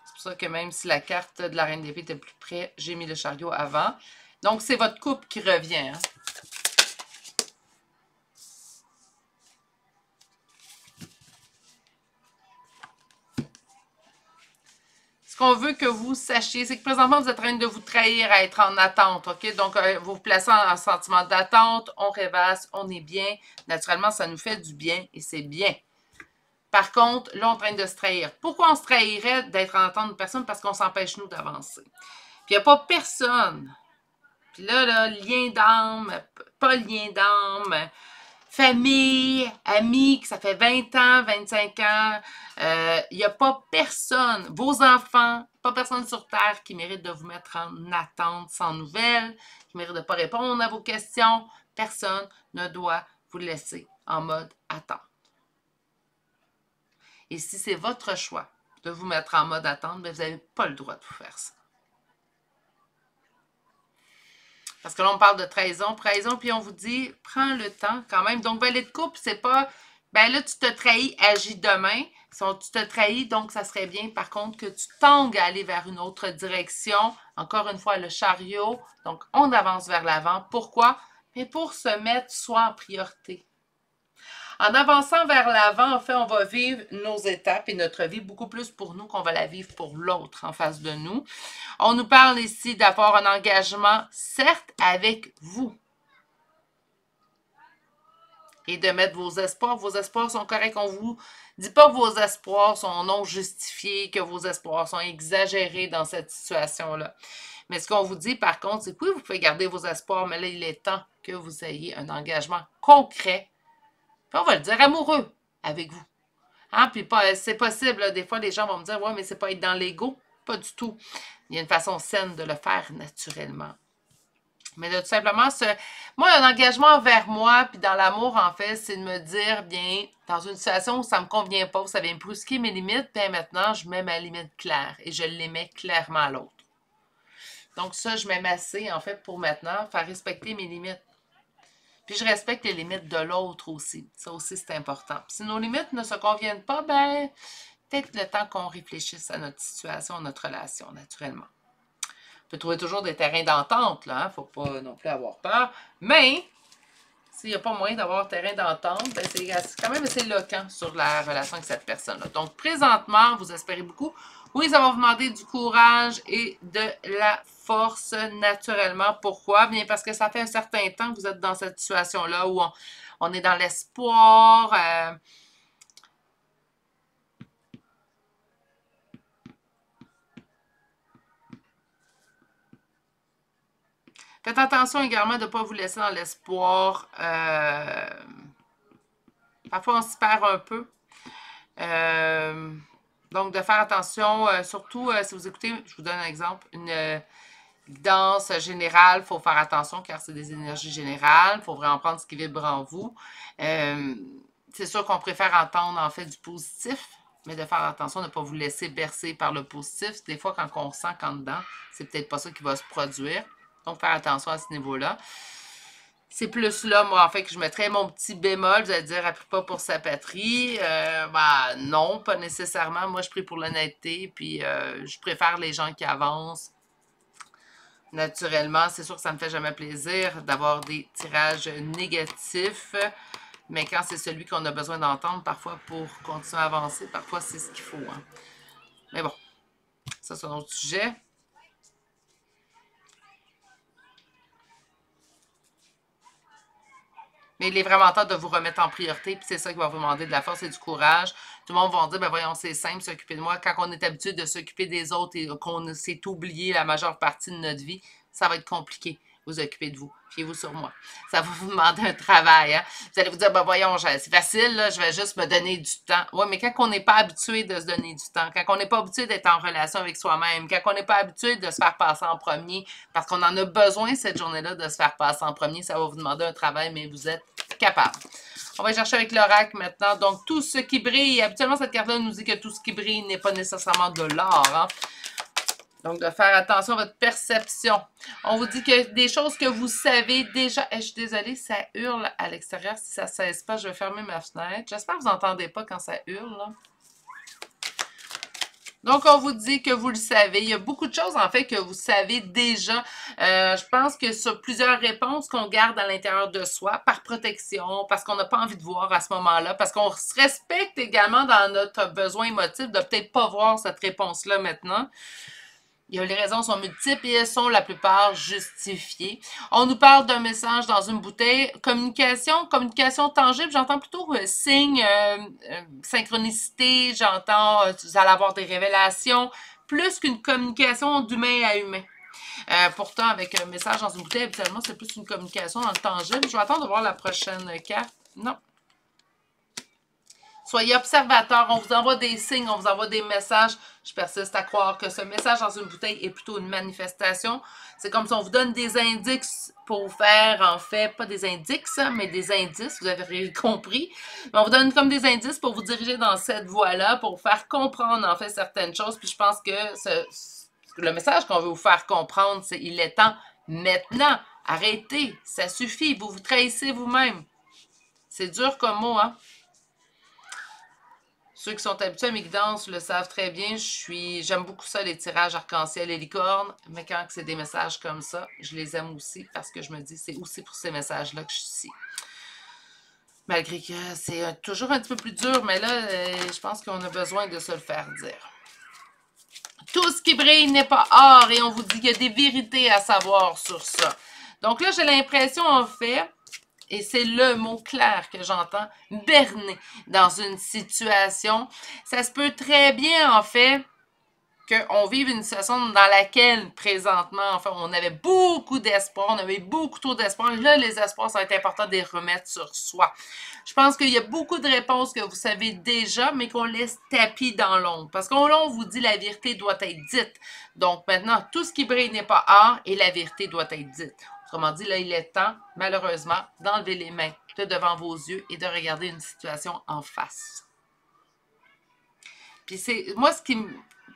C'est pour ça que même si la carte de la reine d'épée était plus près, j'ai mis le chariot avant. Donc, c'est votre coupe qui revient. Hein? Ce qu'on veut que vous sachiez, c'est que présentement, vous êtes en train de vous trahir à être en attente, OK? Donc, vous vous placez en sentiment d'attente, on rêvasse, on est bien. Naturellement, ça nous fait du bien et c'est bien. Par contre, là, on est en train de se trahir. Pourquoi on se trahirait d'être en attente d'une personne? Parce qu'on s'empêche, nous, d'avancer. Puis, il n'y a pas personne. Puis là, lien d'âme, pas lien d'âme, famille, amis, que ça fait 20 ans, 25 ans, il n'y a pas personne, vos enfants, pas personne sur Terre qui mérite de vous mettre en attente sans nouvelles, qui mérite de ne pas répondre à vos questions. Personne ne doit vous laisser en mode attente. Et si c'est votre choix de vous mettre en mode attente, bien, vous n'avez pas le droit de vous faire ça. Parce que là, on parle de trahison, puis on vous dit, prends le temps quand même. Donc, valet de coupe, c'est pas, ben là, tu te trahis, agis demain. Tu te trahis, donc ça serait bien, par contre, que tu tangues à aller vers une autre direction. Encore une fois, le chariot. Donc, on avance vers l'avant. Pourquoi? Mais pour se mettre soi en priorité. En avançant vers l'avant, en fait, on va vivre nos étapes et notre vie beaucoup plus pour nous qu'on va la vivre pour l'autre en face de nous. On nous parle ici d'avoir un engagement, certes, avec vous. Et de mettre vos espoirs. Vos espoirs sont corrects. On ne vous dit pas que vos espoirs sont non justifiés, que vos espoirs sont exagérés dans cette situation-là. Mais ce qu'on vous dit, par contre, c'est que oui, vous pouvez garder vos espoirs, mais là, il est temps que vous ayez un engagement concret. Puis on va le dire amoureux avec vous. Hein? Puis c'est possible, là, des fois, les gens vont me dire, ouais, mais c'est pas être dans l'ego. Pas du tout. Il y a une façon saine de le faire naturellement. Mais de tout simplement, moi, un engagement envers moi, puis dans l'amour, en fait, c'est de me dire, bien, dans une situation où ça me convient pas, où ça vient me brusquer mes limites, bien maintenant, je mets ma limite claire et je les mets clairement à l'autre. Donc ça, je m'aime assez, en fait, pour maintenant faire respecter mes limites. Puis je respecte les limites de l'autre aussi. Ça aussi, c'est important. Puis si nos limites ne se conviennent pas, ben, peut-être le temps qu'on réfléchisse à notre situation, à notre relation, naturellement. On peut trouver toujours des terrains d'entente, là, hein? Faut pas non plus avoir peur. Mais, s'il n'y a pas moyen d'avoir un terrain d'entente, ben c'est quand même assez loquant sur la relation avec cette personne-là. Donc, présentement, vous espérez beaucoup. Oui, ça va vous demander du courage et de la force naturellement. Pourquoi? Bien, parce que ça fait un certain temps que vous êtes dans cette situation-là où on est dans l'espoir. Faites attention également de ne pas vous laisser dans l'espoir. Parfois, on s'y perd un peu. Donc, de faire attention, surtout si vous écoutez, je vous donne un exemple, une guidance générale, il faut faire attention car c'est des énergies générales. Il faut vraiment prendre ce qui vibre en vous. C'est sûr qu'on préfère entendre en fait du positif, mais de faire attention de ne pas vous laisser bercer par le positif. Des fois, quand on sent qu'en dedans, c'est peut-être pas ça qui va se produire. Donc, faire attention à ce niveau-là. C'est plus là, moi, en fait, que je mettrais mon petit bémol. Vous allez dire, elle prie pas pour sa patrie. Ben, non, pas nécessairement. Moi, je prie pour l'honnêteté, puis je préfère les gens qui avancent. Naturellement, c'est sûr que ça me fait jamais plaisir d'avoir des tirages négatifs, mais quand c'est celui qu'on a besoin d'entendre, parfois pour continuer à avancer, parfois c'est ce qu'il faut. Hein. Mais bon, ça c'est un autre sujet. Mais il est vraiment temps de vous remettre en priorité, puis c'est ça qui va vous demander de la force et du courage. Tout le monde va dire, ben voyons, c'est simple, s'occuper de moi. Quand on est habitué de s'occuper des autres et qu'on s'est oublié la majeure partie de notre vie, ça va être compliqué. Vous occuper de vous. Fiez-vous sur moi. Ça va vous demander un travail. Hein? Vous allez vous dire, ben voyons, c'est facile, là, je vais juste me donner du temps. Oui, mais quand on n'est pas habitué de se donner du temps, quand on n'est pas habitué d'être en relation avec soi-même, quand on n'est pas habitué de se faire passer en premier, parce qu'on en a besoin cette journée-là de se faire passer en premier, ça va vous demander un travail, mais vous êtes capable. On va chercher avec l'oracle maintenant. Donc, tout ce qui brille, habituellement, cette carte-là nous dit que tout ce qui brille n'est pas nécessairement de l'or. Hein? Donc, de faire attention à votre perception. On vous dit que des choses que vous savez déjà... je suis désolée, ça hurle à l'extérieur. Si ça ne cesse pas, je vais fermer ma fenêtre. J'espère que vous n'entendez pas quand ça hurle. Là. Donc, on vous dit que vous le savez. Il y a beaucoup de choses, en fait, que vous savez déjà. Je pense que sur plusieurs réponses qu'on garde à l'intérieur de soi, par protection, parce qu'on n'a pas envie de voir à ce moment-là, parce qu'on se respecte également dans notre besoin émotif de peut-être pas voir cette réponse-là maintenant. Les raisons sont multiples et elles sont la plupart justifiées. On nous parle d'un message dans une bouteille. Communication tangible, j'entends plutôt signe, synchronicité, j'entends vous allez avoir des révélations, plus qu'une communication d'humain à humain. Pourtant, avec un message dans une bouteille, habituellement, c'est plus une communication dans le tangible. Je vais attendre de voir la prochaine carte. Non. Soyez observateurs, on vous envoie des signes, on vous envoie des messages. Je persiste à croire que ce message dans une bouteille est plutôt une manifestation. C'est comme si on vous donne des indices pour faire, en fait, pas des indices, mais des indices, vous avez compris. Mais on vous donne comme des indices pour vous diriger dans cette voie-là, pour vous faire comprendre, en fait, certaines choses. Puis je pense que le message qu'on veut vous faire comprendre, c'est il est temps maintenant. Arrêtez, ça suffit, vous vous trahissez vous-même. C'est dur comme mot, hein? Ceux qui sont habitués à mes guidances le savent très bien. J'aime beaucoup ça, les tirages arc-en-ciel et licorne. Mais quand c'est des messages comme ça, je les aime aussi parce que je me dis c'est aussi pour ces messages-là que je suis ici. Malgré que c'est toujours un petit peu plus dur, mais là, je pense qu'on a besoin de se le faire dire. Tout ce qui brille n'est pas or et on vous dit qu'il y a des vérités à savoir sur ça. Donc là, j'ai l'impression, en fait... Et c'est le mot clair que j'entends, berner dans une situation. Ça se peut très bien, en fait, qu'on vive une situation dans laquelle, présentement, enfin, on avait beaucoup d'espoir, on avait beaucoup trop d'espoir. Là, les espoirs, ça va être important de les remettre sur soi. Je pense qu'il y a beaucoup de réponses que vous savez déjà, mais qu'on laisse tapis dans l'ombre. Parce qu'on on vous dit la vérité doit être dite. Donc maintenant, tout ce qui brille n'est pas or et la vérité doit être dite. Autrement dit, là, il est temps, malheureusement, d'enlever les mains de devant vos yeux et de regarder une situation en face. Puis c'est moi, ce qui me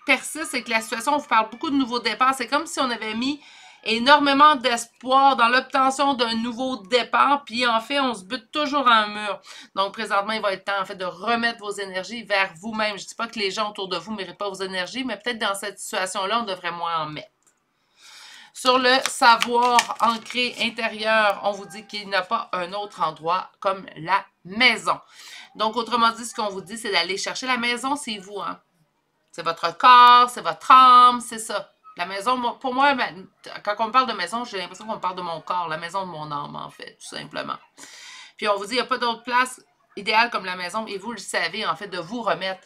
persiste, c'est que la situation, on vous parle beaucoup de nouveaux départs. C'est comme si on avait mis énormément d'espoir dans l'obtention d'un nouveau départ, puis en fait, on se bute toujours à un mur. Donc, présentement, il va être temps, en fait, de remettre vos énergies vers vous-même. Je ne dis pas que les gens autour de vous ne méritent pas vos énergies, mais peut-être dans cette situation-là, on devrait moins en mettre. Sur le savoir ancré intérieur, on vous dit qu'il n'y a pas un autre endroit comme la maison. Donc, autrement dit, ce qu'on vous dit, c'est d'aller chercher la maison, c'est vous, hein. C'est votre corps, c'est votre âme, c'est ça. La maison, pour moi, quand on parle de maison, j'ai l'impression qu'on parle de mon corps, la maison de mon âme, en fait, tout simplement. Puis on vous dit, il n'y a pas d'autre place idéale comme la maison, et vous le savez, en fait, de vous remettre,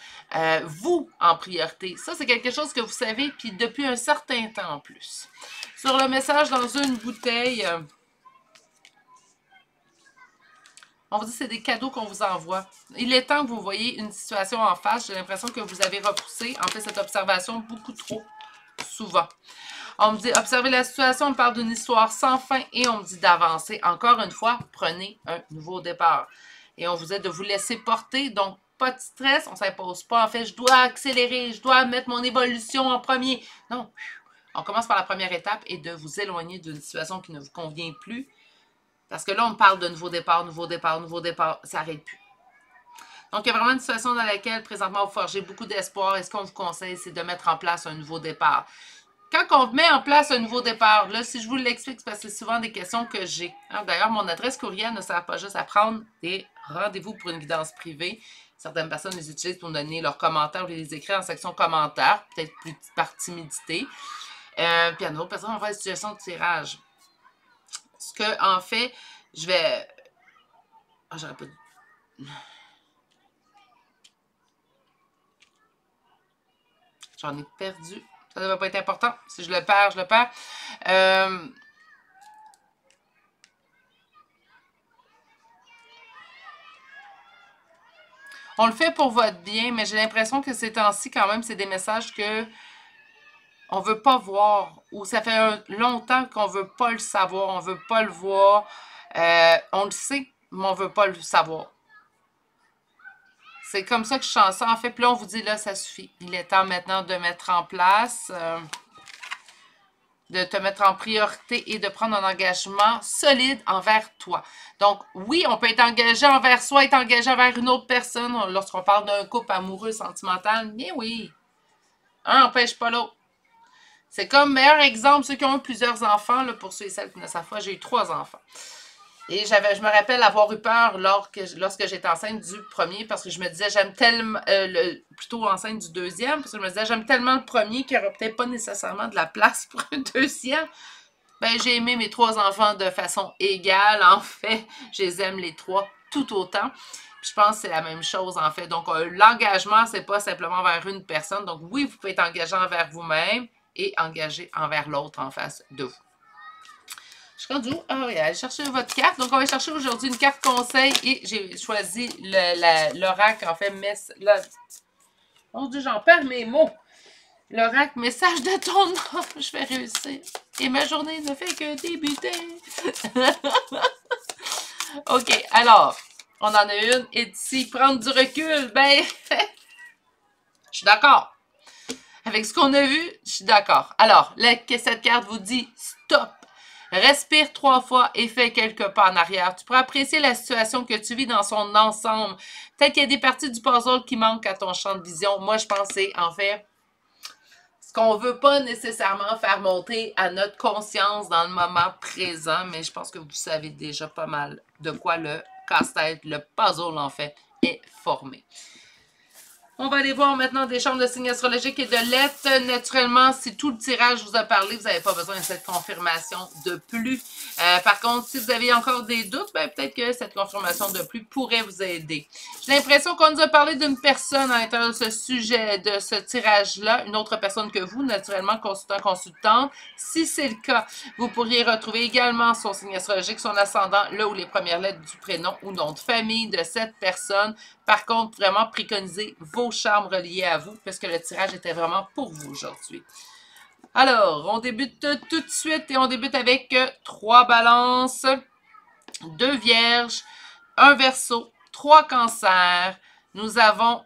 vous, en priorité. Ça, c'est quelque chose que vous savez, puis depuis un certain temps en plus. Sur le message dans une bouteille, on vous dit que c'est des cadeaux qu'on vous envoie. Il est temps que vous voyez une situation en face. J'ai l'impression que vous avez repoussé, en fait, cette observation beaucoup trop souvent. On me dit, observez la situation, on parle d'une histoire sans fin et on me dit d'avancer. Encore une fois, prenez un nouveau départ. Et on vous dit de vous laisser porter, donc pas de stress, on ne s'impose pas. En fait, je dois accélérer, je dois mettre mon évolution en premier. Non, on commence par la première étape et de vous éloigner d'une situation qui ne vous convient plus. Parce que là, on parle de nouveau départ, nouveau départ, nouveau départ, ça n'arrête plus. Donc, il y a vraiment une situation dans laquelle, présentement, vous forgez beaucoup d'espoir et ce qu'on vous conseille, c'est de mettre en place un nouveau départ. Quand on met en place un nouveau départ, là, si je vous l'explique, c'est parce que c'est souvent des questions que j'ai. Hein? D'ailleurs, mon adresse courriel ne sert pas juste à prendre des rendez-vous pour une guidance privée. Certaines personnes les utilisent pour donner leurs commentaires ou les écrire en section commentaires, peut-être plus par timidité. Puis, il y a d'autres personnes qui vont faire des situations de tirage. Ce que, en fait, je vais... Ah, j'aurais pas... J'en ai perdu. Ça ne devrait pas être important. Si je le perds, je le perds. On le fait pour votre bien, mais j'ai l'impression que ces temps-ci, quand même, c'est des messages que on ne veut pas voir. Ou ça fait longtemps qu'on ne veut pas le savoir. On ne veut pas le voir. On le sait, mais on ne veut pas le savoir. C'est comme ça que je sens ça. En fait, puis là, on vous dit, là, ça suffit. Il est temps maintenant de mettre en place, de te mettre en priorité et de prendre un engagement solide envers toi. Donc, oui, on peut être engagé envers soi, être engagé envers une autre personne lorsqu'on parle d'un couple amoureux, sentimental. Mais oui, un n'empêche pas l'autre. C'est comme, meilleur exemple, ceux qui ont eu plusieurs enfants, là, pour ceux et celles qui ne savent pas, j'ai eu 3 enfants. Et je me rappelle avoir eu peur lorsque j'étais enceinte du premier, parce que je me disais, j'aime tellement, plutôt enceinte du deuxième, parce que je me disais, j'aime tellement le premier qu'il n'y aura peut-être pas nécessairement de la place pour un deuxième. Ben, j'ai aimé mes 3 enfants de façon égale, en fait. Je les aime les 3 tout autant. Puis je pense que c'est la même chose, en fait. Donc, l'engagement, c'est pas simplement envers une personne. Donc, oui, vous pouvez être engagé envers vous-même et engagé envers l'autre en face de vous. Je suis rendue où? Ah oui, allez chercher votre carte. Donc, on va chercher aujourd'hui une carte conseil et j'ai choisi l'oracle, en fait, mon Dieu, j'en perds mes mots. L'oracle, message de ton nom. Je vais réussir. Et ma journée ne fait que débuter. OK, alors, on en a une. Et d'ici, prendre du recul, ben, je suis d'accord. Avec ce qu'on a vu, je suis d'accord. Alors, cette carte vous dit stop. Respire 3 fois et fais quelques pas en arrière. Tu pourras apprécier la situation que tu vis dans son ensemble. Peut-être qu'il y a des parties du puzzle qui manquent à ton champ de vision. Moi, je pense que c'est, en fait, ce qu'on ne veut pas nécessairement faire monter à notre conscience dans le moment présent, mais je pense que vous savez déjà pas mal de quoi le casse-tête, le puzzle, en fait, est formé. On va aller voir maintenant des chambres de signes astrologiques et de lettres. Naturellement, si tout le tirage vous a parlé, vous n'avez pas besoin de cette confirmation de plus. Par contre, si vous avez encore des doutes, ben, peut-être que cette confirmation de plus pourrait vous aider. J'ai l'impression qu'on nous a parlé d'une personne à l'intérieur de ce sujet, de ce tirage-là, une autre personne que vous, naturellement, consultant, consultante. Si c'est le cas, vous pourriez retrouver également son signe astrologique, son ascendant, là où les premières lettres du prénom ou nom de famille de cette personne. Par contre, vraiment préconisez vos charmes reliés à vous, parce que le tirage était vraiment pour vous aujourd'hui. Alors, on débute tout de suite et on débute avec 3 balances, 2 vierges, 1 verseau, 3 cancers. Nous avons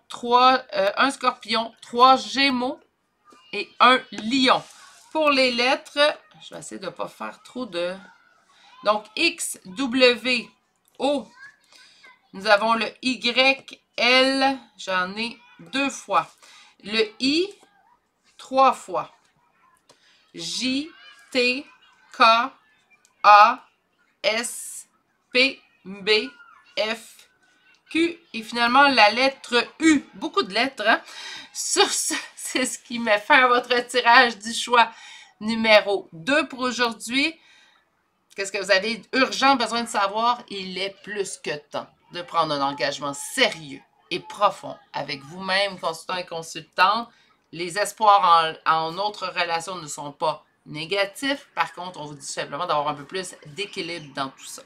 1 scorpion, 3 gémeaux et 1 lion. Pour les lettres, je vais essayer de ne pas faire trop de... Donc, X, W, O. Nous avons le Y, L, j'en ai 2 fois. Le I, 3 fois. J, T, K, A, S, P, B, F, Q et finalement la lettre U. Beaucoup de lettres, hein? Sur ce, c'est ce qui met fin à votre tirage du choix numéro 2 pour aujourd'hui. Qu'est-ce que vous avez urgent besoin de savoir? Il est plus que temps de prendre un engagement sérieux et profond avec vous-même, consultant et consultante. Les espoirs en notre relation ne sont pas négatifs. Par contre, on vous dit simplement d'avoir un peu plus d'équilibre dans tout ça.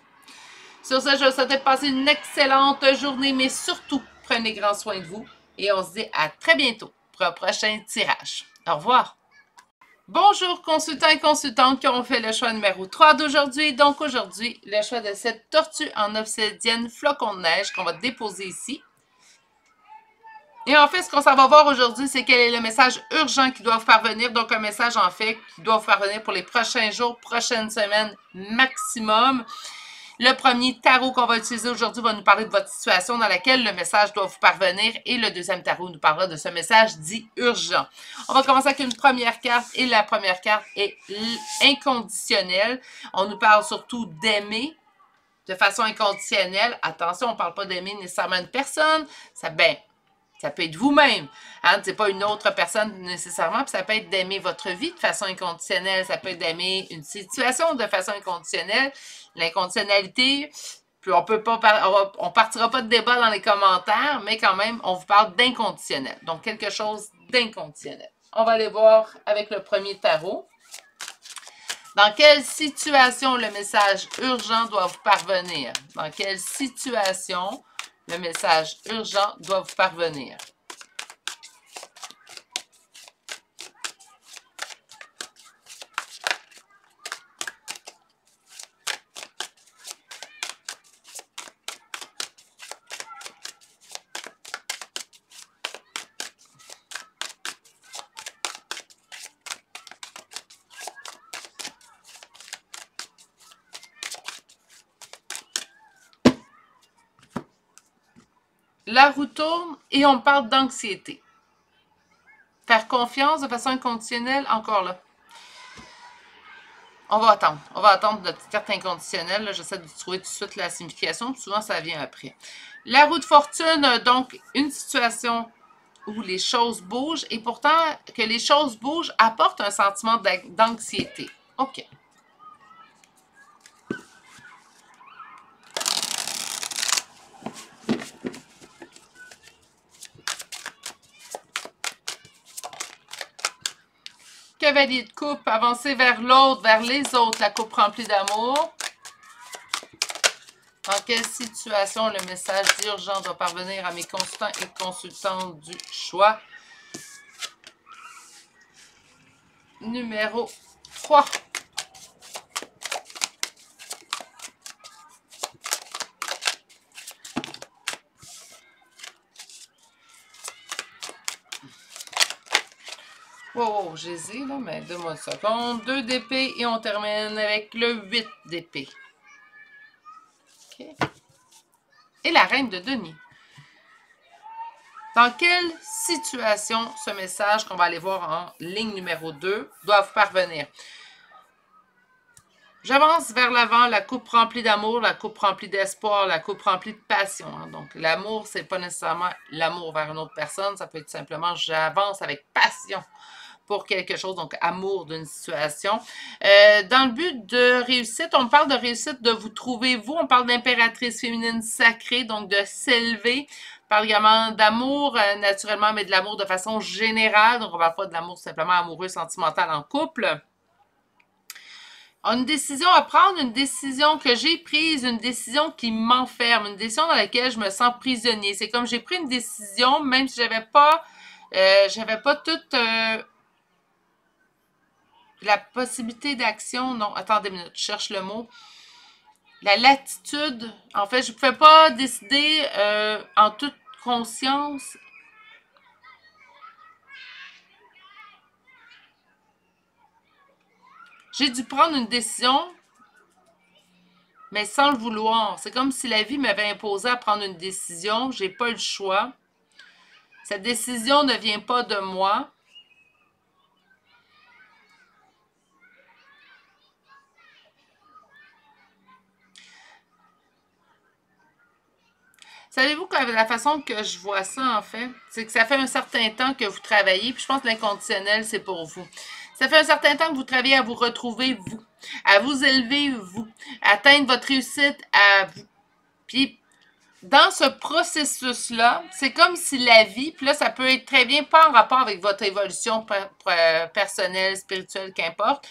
Sur ce, je vous souhaite de passer une excellente journée, mais surtout, prenez grand soin de vous et on se dit à très bientôt pour un prochain tirage. Au revoir! Bonjour consultants et consultantes qui ont fait le choix numéro 3 d'aujourd'hui. Donc aujourd'hui, le choix de cette tortue en obsidienne flocon de neige qu'on va déposer ici. Et en fait, ce qu'on s'en va voir aujourd'hui, c'est quel est le message urgent qui doit vous parvenir. Donc un message en fait qui doit vous parvenir pour les prochains jours, prochaines semaines maximum. Le premier tarot qu'on va utiliser aujourd'hui va nous parler de votre situation dans laquelle le message doit vous parvenir et le deuxième tarot nous parlera de ce message dit urgent. On va commencer avec une première carte et la première carte est inconditionnelle. On nous parle surtout d'aimer de façon inconditionnelle. Attention, on ne parle pas d'aimer nécessairement une personne. Ça peut être vous-même. Hein? C'est pas une autre personne nécessairement. Puis ça peut être d'aimer votre vie de façon inconditionnelle. Ça peut être d'aimer une situation de façon inconditionnelle. L'inconditionnalité, puis on partira pas de débat dans les commentaires, mais quand même, on vous parle d'inconditionnel. Donc, quelque chose d'inconditionnel. On va aller voir avec le premier tarot. Dans quelle situation le message urgent doit vous parvenir? Dans quelle situation le message urgent doit vous parvenir? La roue tourne et on parle d'anxiété. Faire confiance de façon inconditionnelle, encore là. On va attendre. On va attendre notre carte inconditionnelle. J'essaie de trouver tout de suite la signification. Souvent, ça vient après. La roue de fortune, donc une situation où les choses bougent et pourtant que les choses bougent apporte un sentiment d'anxiété. OK. Cavalier de coupe, avancer vers l'autre, vers les autres, la coupe remplie d'amour. Dans quelle situation le message d'urgent doit parvenir à mes consultants et consultantes du choix? Numéro 3. Wow, j'hésite là, mais donne-moi une seconde. 2 d'épée et on termine avec le 8 d'épée. OK. Et la reine de denier. Dans quelle situation ce message qu'on va aller voir en ligne numéro 2 doit vous parvenir? J'avance vers l'avant, la coupe remplie d'amour, la coupe remplie d'espoir, la coupe remplie de passion. Hein. Donc, l'amour, c'est pas nécessairement l'amour vers une autre personne, ça peut être simplement j'avance avec passion pour quelque chose, donc amour d'une situation. Dans le but de réussite, on parle de réussite, de vous trouver vous, on parle d'impératrice féminine sacrée, donc de s'élever. On parle également d'amour, naturellement, mais de l'amour de façon générale, donc on ne parle pas de l'amour simplement amoureux, sentimental en couple. Une décision à prendre, une décision que j'ai prise, une décision qui m'enferme, une décision dans laquelle je me sens prisonnier. C'est comme j'ai pris une décision, même si j'avais pas toute la possibilité d'action. Non, attendez une minute, je cherche le mot. La latitude. En fait, je ne pouvais pas décider en toute conscience. J'ai dû prendre une décision, mais sans le vouloir. C'est comme si la vie m'avait imposé à prendre une décision. Je n'ai pas eu le choix. Cette décision ne vient pas de moi. Savez-vous que la façon que je vois ça, en fait, c'est que ça fait un certain temps que vous travaillez, puis je pense que l'inconditionnel, c'est pour vous. Ça fait un certain temps que vous travaillez à vous retrouver, vous, à vous élever, vous, à atteindre votre réussite à vous. Puis, dans ce processus-là, c'est comme si la vie, puis là, ça peut être très bien pas en rapport avec votre évolution personnelle, spirituelle, qu'importe.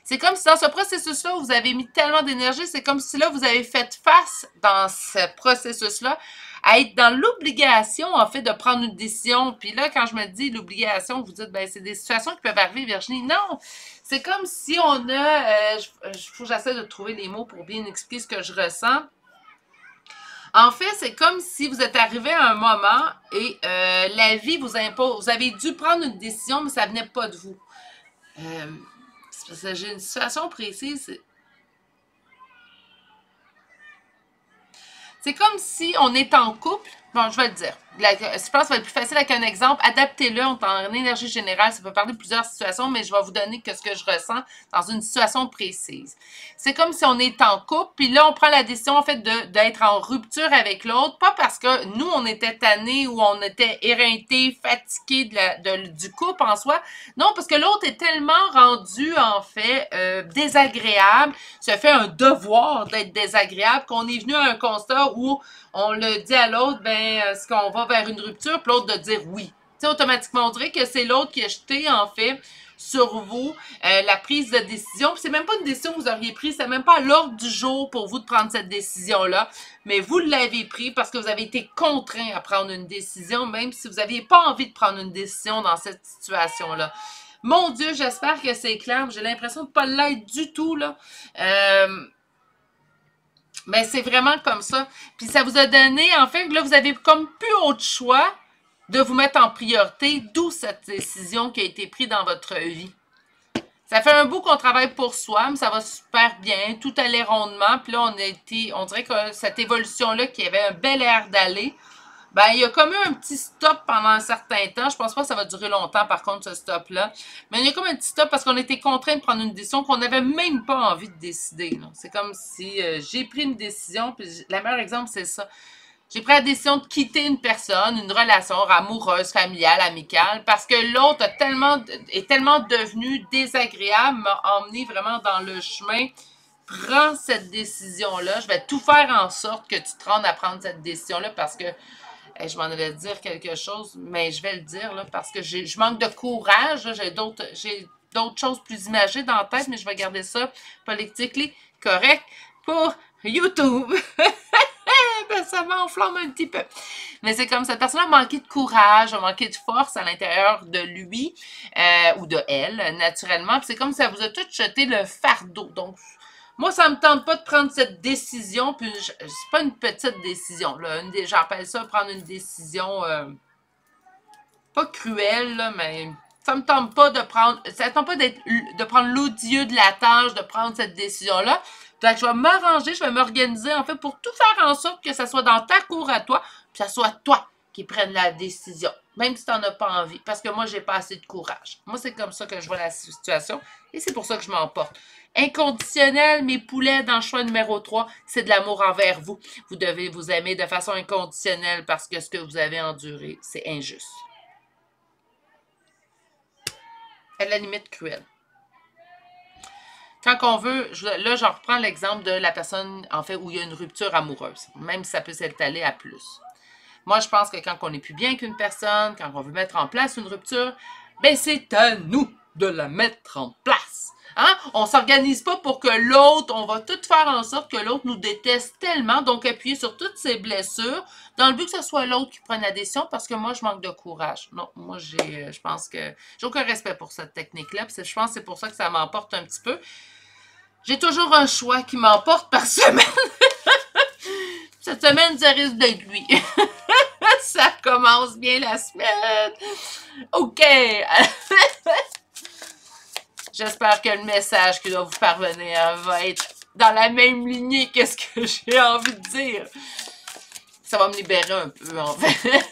C'est comme si dans ce processus-là, vous avez mis tellement d'énergie, c'est comme si là, vous avez fait face dans ce processus-là à être dans l'obligation, en fait, de prendre une décision. Puis là, quand je me dis l'obligation, vous dites, ben c'est des situations qui peuvent arriver, Virginie. Non! C'est comme si on a... faut que j'essaie de trouver les mots pour bien expliquer ce que je ressens. En fait, c'est comme si vous êtes arrivé à un moment et la vie vous impose... Vous avez dû prendre une décision, mais ça ne venait pas de vous. C'est parce que j'ai une situation précise... C'est comme si on est en couple. Bon, je vais le dire. Je pense que ça va être plus facile avec un exemple. Adaptez-le en énergie générale. Ça peut parler de plusieurs situations, mais je vais vous donner ce que je ressens dans une situation précise. C'est comme si on est en couple, puis là, on prend la décision, en fait, d'être en rupture avec l'autre. Pas parce que nous, on était tannés ou on était éreintés, fatigués du couple en soi. Non, parce que l'autre est tellement rendu, en fait, désagréable, ça fait un devoir d'être désagréable, qu'on est venu à un constat où on le dit à l'autre, ben, est-ce qu'on va vers une rupture, puis l'autre de dire oui. Tu sais, automatiquement, on dirait que c'est l'autre qui a jeté, en fait, sur vous la prise de décision. Puis c'est même pas une décision que vous auriez prise, c'est même pas à l'ordre du jour pour vous de prendre cette décision-là, mais vous l'avez pris parce que vous avez été contraint à prendre une décision, même si vous n'aviez pas envie de prendre une décision dans cette situation-là. Mon Dieu, j'espère que c'est clair. J'ai l'impression de ne pas l'être du tout, là. Mais c'est vraiment comme ça. Puis ça vous a donné, en fait, là, vous avez comme plus autre choix de vous mettre en priorité, d'où cette décision qui a été prise dans votre vie. Ça fait un bout qu'on travaille pour soi, mais ça va super bien, tout allait rondement. Puis là, on dirait que cette évolution-là, qui avait un bel air d'aller, ben, il y a comme eu un petit stop pendant un certain temps. Je pense pas que ça va durer longtemps, par contre, ce stop-là. Mais il y a comme un petit stop parce qu'on était contraint de prendre une décision qu'on n'avait même pas envie de décider. C'est comme si j'ai pris une décision, puis le meilleur exemple, c'est ça. J'ai pris la décision de quitter une personne, une relation amoureuse, familiale, amicale, parce que l'autre est tellement devenu désagréable, m'a emmené vraiment dans le chemin. Prends cette décision-là. Je vais tout faire en sorte que tu te rendes à prendre cette décision-là parce que je m'en allais dire quelque chose, mais je vais le dire là, parce que je manque de courage. J'ai d'autres choses plus imagées dans la tête, mais je vais garder ça politiquement correct pour YouTube. Ben, ça m'enflamme un petit peu. Mais c'est comme cette personne a manqué de courage, a manqué de force à l'intérieur de lui ou de elle, naturellement. Puis c'est comme si ça vous a tout jeté le fardeau. Donc, moi, ça ne me tente pas de prendre cette décision, puis c'est pas une petite décision, là. J'appelle ça prendre une décision pas cruelle, là, mais ça me tente pas de prendre. Ça me tente pas de prendre l'odieux de la tâche, de prendre cette décision-là. Donc, je vais m'arranger, je vais m'organiser, en fait, pour tout faire en sorte que ça soit dans ta cour à toi, puis ça soit toi qui prennent la décision, même si tu n'en as pas envie, parce que moi, j'ai pas assez de courage. Moi, c'est comme ça que je vois la situation, et c'est pour ça que je m'emporte. Inconditionnel, mes poulets, dans le choix numéro 3, c'est de l'amour envers vous. Vous devez vous aimer de façon inconditionnelle parce que ce que vous avez enduré, c'est injuste. À la limite cruelle. Quand on veut, là, j'en reprends l'exemple de la personne, en fait, où il y a une rupture amoureuse, même si ça peut s'étaler à plus. Moi, je pense que quand on n'est plus bien qu'une personne, quand on veut mettre en place une rupture, ben c'est à nous de la mettre en place. Hein? On ne s'organise pas pour que l'autre, on va tout faire en sorte que l'autre nous déteste tellement, donc appuyer sur toutes ses blessures, dans le but que ce soit l'autre qui prenne la décision, parce que moi, je manque de courage. Non, moi, je pense que j'ai aucun respect pour cette technique-là, je pense que c'est pour ça que ça m'emporte un petit peu. J'ai toujours un choix qui m'emporte par semaine. Cette semaine, ça risque d'être lui. Ça commence bien la semaine. OK. J'espère que le message qui doit vous parvenir va être dans la même lignée que ce que j'ai envie de dire. Ça va me libérer un peu, en fait.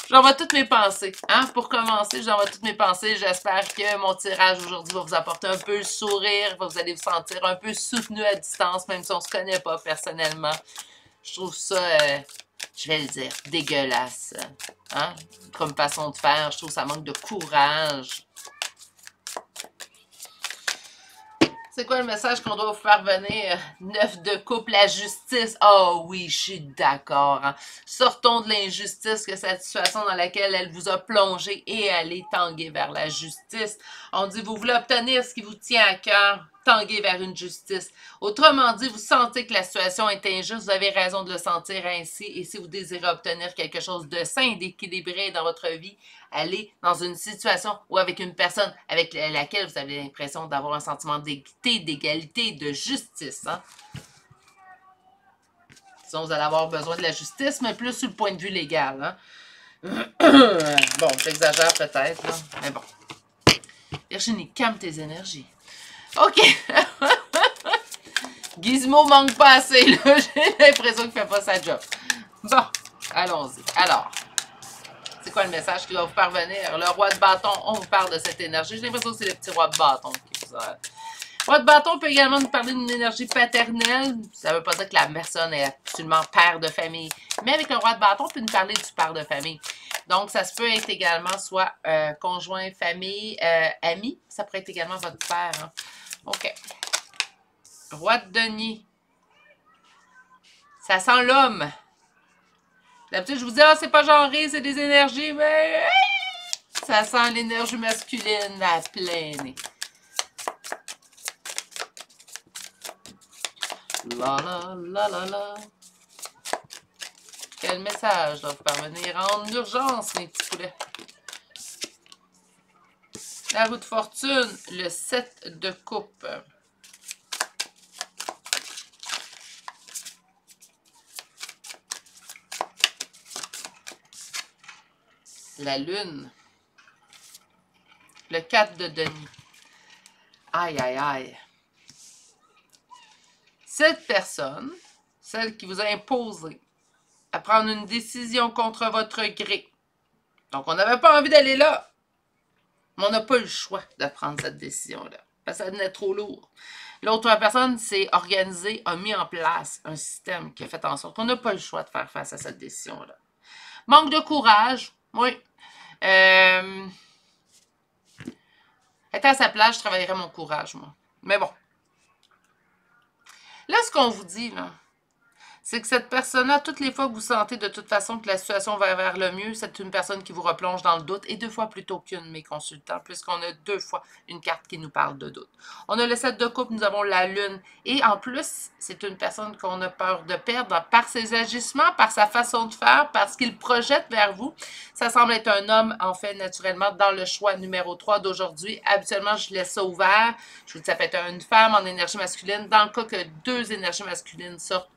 J'envoie toutes mes pensées. Hein? Pour commencer, j'envoie toutes mes pensées. J'espère que mon tirage aujourd'hui va vous apporter un peu le sourire. Vous allez vous sentir un peu soutenu à distance, même si on ne se connaît pas personnellement. Je trouve ça, je vais le dire, dégueulasse. Hein? Comme façon de faire. Je trouve que ça manque de courage. C'est quoi le message qu'on doit vous faire venir? 9 de coupe, la justice. Oh oui, je suis d'accord. Hein? Sortons de l'injustice, que cette situation dans laquelle elle vous a plongé et allez tanguer vers la justice. On dit, vous voulez obtenir ce qui vous tient à cœur, tanguer vers une justice. Autrement dit, vous sentez que la situation est injuste, vous avez raison de le sentir ainsi. Et si vous désirez obtenir quelque chose de sain, d'équilibré dans votre vie, allez dans une situation ou avec une personne avec laquelle vous avez l'impression d'avoir un sentiment d'équité, d'égalité, de justice. Hein? Sinon, vous allez avoir besoin de la justice, mais plus sur le point de vue légal. Hein? Bon, j'exagère peut-être, mais bon. Virginie, calme tes énergies. OK. Gizmo manque pas assez, là. J'ai l'impression qu'il fait pas sa job. Bon, allons-y. Alors, c'est quoi le message qui va vous parvenir? Le roi de bâton, on vous parle de cette énergie. J'ai l'impression que c'est le petit roi de bâton qui vous a... Le roi de bâton peut également nous parler d'une énergie paternelle. Ça ne veut pas dire que la personne est absolument père de famille. Mais avec le roi de bâton, on peut nous parler du père de famille. Donc, ça se peut être également soit conjoint, famille, ami. Ça pourrait être également votre père. Hein? OK. Roi de denier. Ça sent l'homme. D'habitude, je vous dis, ah, c'est pas genré, c'est des énergies, mais ça sent l'énergie masculine à plein nez. La la la la la. Quel message doit vous parvenir en urgence, mes petits poulets? La roue de fortune, le 7 de coupe. La lune. Le 4 de denier. Aïe, aïe, aïe. Cette personne, celle qui vous a imposé à prendre une décision contre votre gré. Donc, on n'avait pas envie d'aller là. Mais on n'a pas eu le choix de prendre cette décision-là. Parce que ça devenait trop lourd. L'autre personne s'est organisée, a mis en place un système qui a fait en sorte qu'on n'a pas eu le choix de faire face à cette décision-là. Manque de courage. Oui. Être à sa place, je travaillerais mon courage, moi. Mais bon. Là, ce qu'on vous dit, là, c'est que cette personne-là, toutes les fois que vous sentez de toute façon que la situation va vers le mieux, c'est une personne qui vous replonge dans le doute, et 2 fois plutôt qu'une, mes consultants, puisqu'on a 2 fois une carte qui nous parle de doute. On a le 7 de coupe, nous avons la lune, et en plus, c'est une personne qu'on a peur de perdre par ses agissements, par sa façon de faire, parce qu'il projette vers vous. Ça semble être un homme, en fait, naturellement, dans le choix numéro 3 d'aujourd'hui. Habituellement, je laisse ça ouvert. Je vous dis, ça peut être une femme en énergie masculine. Dans le cas que 2 énergies masculines sortent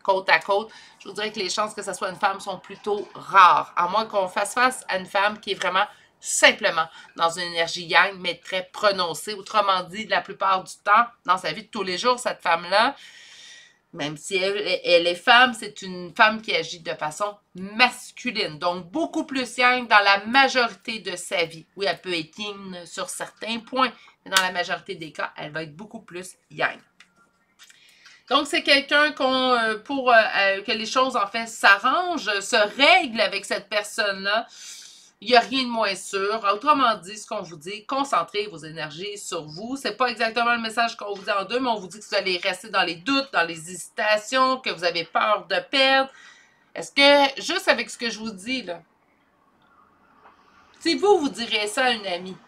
côte à côte, je vous dirais que les chances que ce soit une femme sont plutôt rares. À moins qu'on fasse face à une femme qui est vraiment simplement dans une énergie yang, mais très prononcée. Autrement dit, la plupart du temps, dans sa vie de tous les jours, cette femme-là, Même si elle est femme, c'est une femme qui agit de façon masculine. Donc, beaucoup plus yang dans la majorité de sa vie. Oui, elle peut être yin sur certains points, mais dans la majorité des cas, elle va être beaucoup plus yang. Donc, c'est quelqu'un pour que les choses, en fait, s'arrangent, se règlent avec cette personne-là. Il n'y a rien de moins sûr. Autrement dit, ce qu'on vous dit, concentrez vos énergies sur vous. C'est pas exactement le message qu'on vous dit en deux, mais on vous dit que vous allez rester dans les doutes, dans les hésitations, que vous avez peur de perdre. Est-ce que, juste avec ce que je vous dis, là, si vous diriez ça à une amie,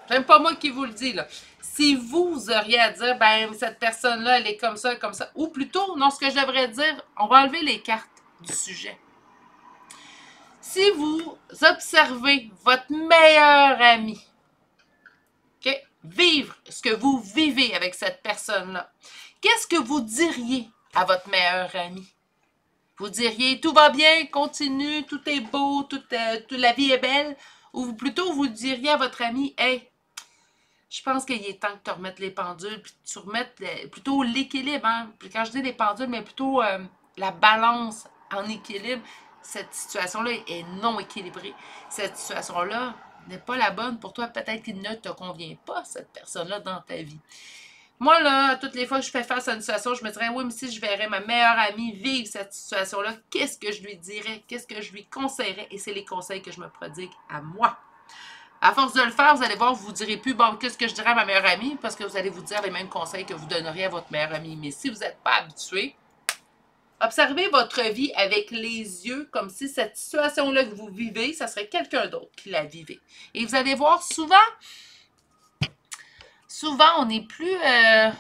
j'aime pas moi qui vous le dis, là, si vous auriez à dire, ben, cette personne-là, elle est comme ça, ou plutôt, non, ce que je devrais dire, on va enlever les cartes du sujet. Si vous observez votre meilleur ami, okay, vivre ce que vous vivez avec cette personne-là, qu'est-ce que vous diriez à votre meilleur ami? Vous diriez, tout va bien, continue, tout est beau, toute la vie est belle, ou plutôt vous diriez à votre ami, hey, je pense qu'il est temps que tu remettes les pendules, puis tu remettes plutôt l'équilibre. Hein? Puis quand je dis les pendules, mais plutôt la balance en équilibre. Cette situation-là est non équilibrée. Cette situation-là n'est pas la bonne pour toi. Peut-être qu'il ne te convient pas, cette personne-là, dans ta vie. Moi, là, toutes les fois que je fais face à une situation, je me dirais, oui, mais si je verrais ma meilleure amie vivre cette situation-là, qu'est-ce que je lui dirais? Qu'est-ce que je lui conseillerais? Et c'est les conseils que je me prodigue à moi. À force de le faire, vous allez voir, vous ne direz plus, bon, qu'est-ce que je dirais à ma meilleure amie? Parce que vous allez vous dire les mêmes conseils que vous donneriez à votre meilleure amie. Mais si vous n'êtes pas habitué, observez votre vie avec les yeux comme si cette situation-là que vous vivez, ça serait quelqu'un d'autre qui la vivait. Et vous allez voir, souvent, on n'est plus à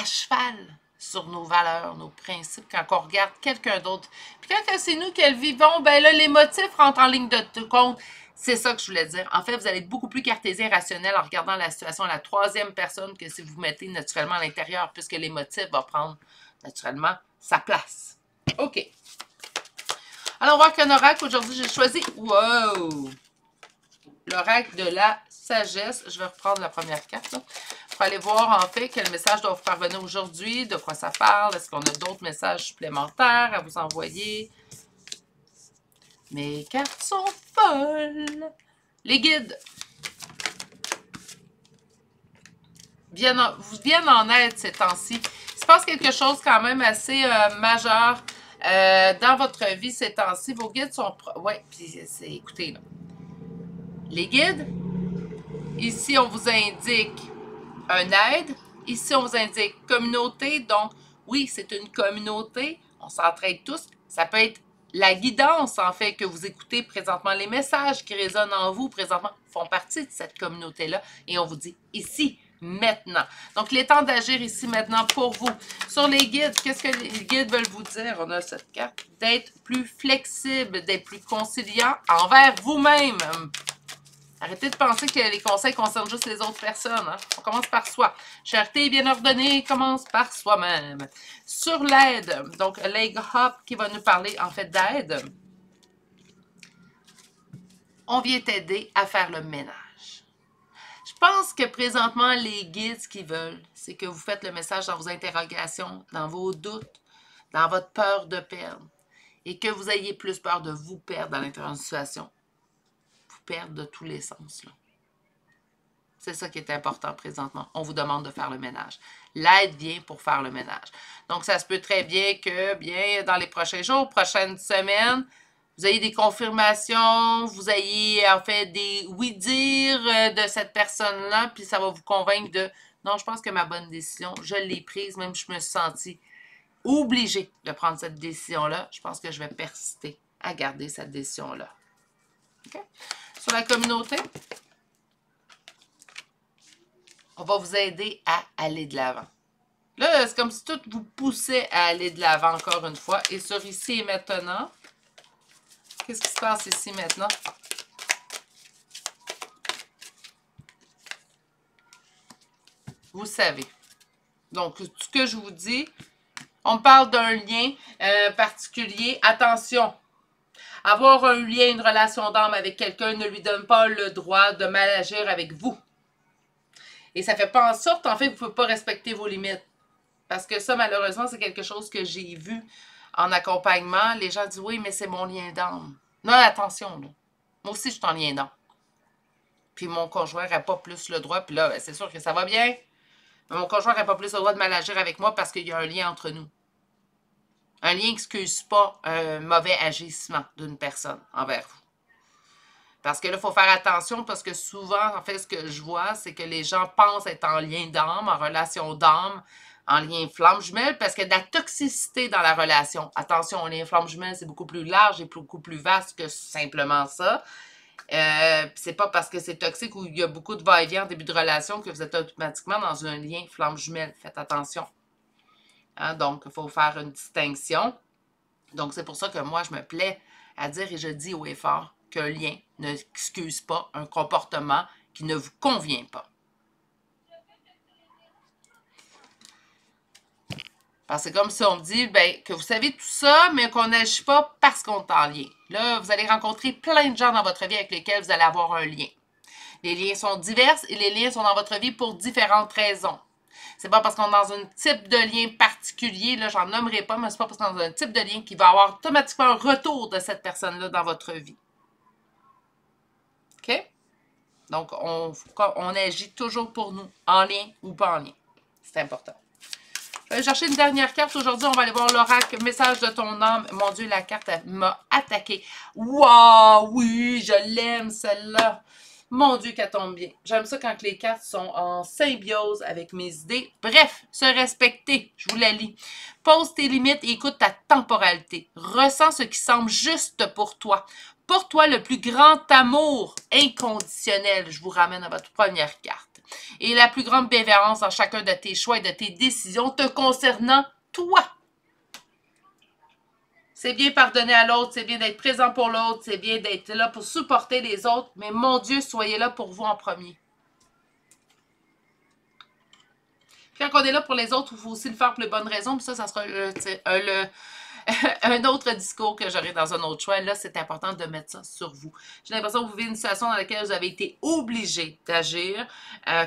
cheval sur nos valeurs, nos principes, quand on regarde quelqu'un d'autre. Puis quand c'est nous qui le vivons, ben là, les motifs rentrent en ligne de compte. C'est ça que je voulais dire. En fait, vous allez être beaucoup plus cartésien, rationnel en regardant la situation à la troisième personne que si vous mettez naturellement à l'intérieur, puisque les motifs vont prendre naturellement sa place. OK. Alors, on va voir qu'un oracle. Aujourd'hui, j'ai choisi... Wow! L'oracle de la sagesse. Je vais reprendre la première carte, là, pour aller voir, en fait, quel message doit vous parvenir aujourd'hui, de quoi ça parle. Est-ce qu'on a d'autres messages supplémentaires à vous envoyer? Mes cartes sont folles. Les guides vous viennent en aide ces temps-ci. Il se passe quelque chose quand même assez majeur dans votre vie ces temps-ci. Vos guides sont... Ouais, puis écoutez, là. Les guides, ici, on vous indique un aide. Ici, on vous indique communauté. Donc, oui, c'est une communauté. On s'entraide tous. Ça peut être la guidance, en fait, que vous écoutez présentement. Les messages qui résonnent en vous présentement font partie de cette communauté-là. Et on vous dit ici, maintenant. Donc, il est temps d'agir ici, maintenant, pour vous. Sur les guides, qu'est-ce que les guides veulent vous dire? On a cette carte. D'être plus flexible, d'être plus conciliant envers vous-même. Arrêtez de penser que les conseils concernent juste les autres personnes. Hein? On commence par soi. Charité bien ordonnée commence par soi-même. Sur l'aide, donc Leg Hop qui va nous parler en fait d'aide. On vient t'aider à faire le ménage. Je pense que présentement, les guides, ce qu'ils veulent, c'est que vous faites le ménage dans vos interrogations, dans vos doutes, dans votre peur de perdre. Et que vous ayez plus peur de vous perdre dans l'intérieur d'une situation. Perdre de tous les sens. C'est ça qui est important présentement. On vous demande de faire le ménage. L'aide vient pour faire le ménage. Donc, ça se peut très bien que, bien, dans les prochains jours, prochaines semaines, vous ayez des confirmations, vous ayez en fait des oui-dire de cette personne-là, puis ça va vous convaincre de non, je pense que ma bonne décision, je l'ai prise, même je me suis sentie obligée de prendre cette décision-là. Je pense que je vais persister à garder cette décision-là. OK? Sur la communauté, on va vous aider à aller de l'avant. Là, c'est comme si tout vous poussait à aller de l'avant encore une fois. Et sur ici et maintenant, qu'est-ce qui se passe ici maintenant? Vous savez. Donc, ce que je vous dis, on parle d'un lien particulier. Attention! Avoir un lien, une relation d'âme avec quelqu'un ne lui donne pas le droit de mal agir avec vous. Et ça fait pas en sorte, en fait, vous ne pouvez pas respecter vos limites. Parce que ça, malheureusement, c'est quelque chose que j'ai vu en accompagnement. Les gens disent, oui, mais c'est mon lien d'âme. Non, attention, là. Moi aussi, je suis en lien d'âme. Puis mon conjoint n'a pas plus le droit. Puis là, ben, c'est sûr que ça va bien. Mais mon conjoint n'a pas plus le droit de mal agir avec moi parce qu'il y a un lien entre nous. Un lien n'excuse pas un mauvais agissement d'une personne envers vous. Parce que là, il faut faire attention parce que souvent, en fait, ce que je vois, c'est que les gens pensent être en lien d'âme, en relation d'âme, en lien flamme jumelle, parce qu'il y a de la toxicité dans la relation. Attention, un lien flamme jumelle, c'est beaucoup plus large et beaucoup plus vaste que simplement ça. C'est pas parce que c'est toxique ou il y a beaucoup de va-et-vient en début de relation que vous êtes automatiquement dans un lien flamme jumelle. Faites attention. Hein? Donc, il faut faire une distinction. Donc, c'est pour ça que moi, je me plais à dire et je dis haut et fort qu'un lien n'excuse pas un comportement qui ne vous convient pas. Parce que c'est comme si on me dit ben, que vous savez tout ça, mais qu'on n'agit pas parce qu'on est en lien. Là, vous allez rencontrer plein de gens dans votre vie avec lesquels vous allez avoir un lien. Les liens sont divers et les liens sont dans votre vie pour différentes raisons. C'est pas parce qu'on est dans un type de lien particulier, là, j'en nommerai pas, mais c'est pas parce qu'on est dans un type de lien qu'il va avoir automatiquement un retour de cette personne-là dans votre vie. OK? Donc, on agit toujours pour nous, en lien ou pas en lien. C'est important. Je vais aller chercher une dernière carte. Aujourd'hui, on va aller voir l'oracle. Message de ton âme. Mon Dieu, la carte m'a attaqué. Waouh, oui, je l'aime, celle-là. Mon Dieu, qu'elle tombe bien. J'aime ça quand les cartes sont en symbiose avec mes idées. Bref, se respecter. Je vous la lis. Pose tes limites et écoute ta temporalité. Ressens ce qui semble juste pour toi. Pour toi, le plus grand amour inconditionnel. Je vous ramène à votre première carte. Et la plus grande bienveillance dans chacun de tes choix et de tes décisions te concernant toi. C'est bien pardonner à l'autre, c'est bien d'être présent pour l'autre, c'est bien d'être là pour supporter les autres, mais mon Dieu, soyez là pour vous en premier. Quand on est là pour les autres, il faut aussi le faire pour les bonnes raisons, puis ça sera un autre discours que j'aurai dans un autre choix. Là, c'est important de mettre ça sur vous. J'ai l'impression que vous vivez une situation dans laquelle vous avez été obligé d'agir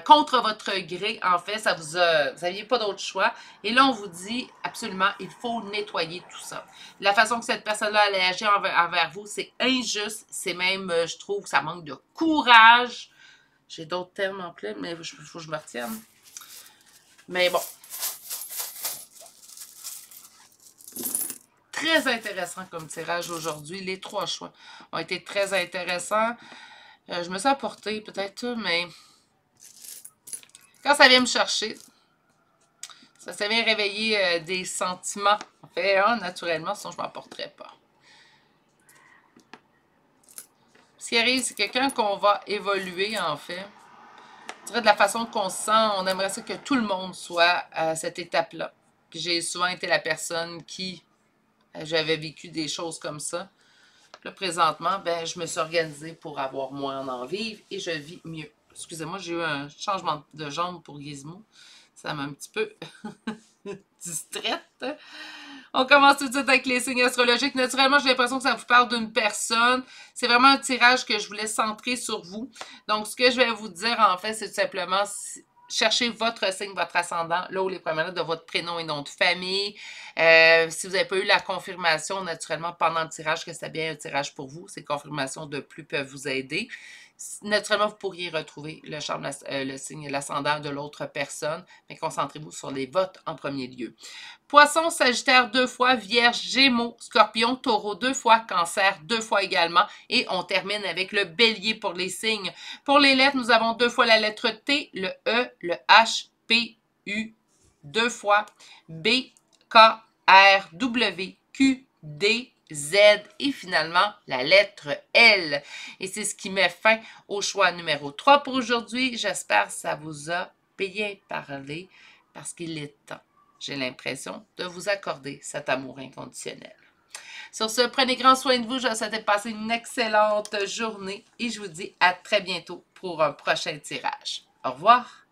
contre votre gré. En fait, vous n'aviez pas d'autre choix. Et là, on vous dit absolument, il faut nettoyer tout ça. La façon que cette personne-là allait agir envers vous, c'est injuste. C'est même, je trouve, ça manque de courage. J'ai d'autres termes en plein, mais il faut que je me retienne. Mais bon. Très intéressant comme tirage aujourd'hui. Les 3 choix ont été très intéressants. Je me sens portée peut-être, mais quand ça vient me chercher, ça vient réveiller des sentiments. En fait, naturellement, sinon je ne m'en porterais pas. Ce qui arrive, c'est quelqu'un qu'on va évoluer, en fait. Je dirais de la façon qu'on se sent, on aimerait ça que tout le monde soit à cette étape-là. Puis j'ai souvent été la personne qui... J'avais vécu des choses comme ça. Là, présentement, ben, je me suis organisée pour avoir moins en vivre et je vis mieux. Excusez-moi, j'ai eu un changement de jambe pour Gizmo. Ça m'a un petit peu distraite. On commence tout de suite avec les signes astrologiques. Naturellement, j'ai l'impression que ça vous parle d'une personne. C'est vraiment un tirage que je voulais centrer sur vous. Donc, ce que je vais vous dire, en fait, c'est tout simplement... Cherchez votre signe, votre ascendant, là où les premières lettres de votre prénom et nom de famille. Si vous n'avez pas eu la confirmation, naturellement, pendant le tirage, que c'est bien un tirage pour vous, ces confirmations de plus peuvent vous aider. Naturellement, vous pourriez retrouver le charme, le signe, l'ascendant de l'autre personne, mais concentrez-vous sur les votes en premier lieu. Poisson, Sagittaire 2 fois, Vierge, Gémeaux, Scorpion, Taureau 2 fois, Cancer 2 fois également. Et on termine avec le Bélier pour les signes. Pour les lettres, nous avons 2 fois la lettre T, le E, le H, P, U, 2 fois, B, K, R, W, Q, D, Z et finalement la lettre L. Et c'est ce qui met fin au choix numéro 3 pour aujourd'hui. J'espère que ça vous a bien parlé parce qu'il est temps, j'ai l'impression, de vous accorder cet amour inconditionnel. Sur ce, prenez grand soin de vous. Je vous souhaite de passer une excellente journée et je vous dis à très bientôt pour un prochain tirage. Au revoir!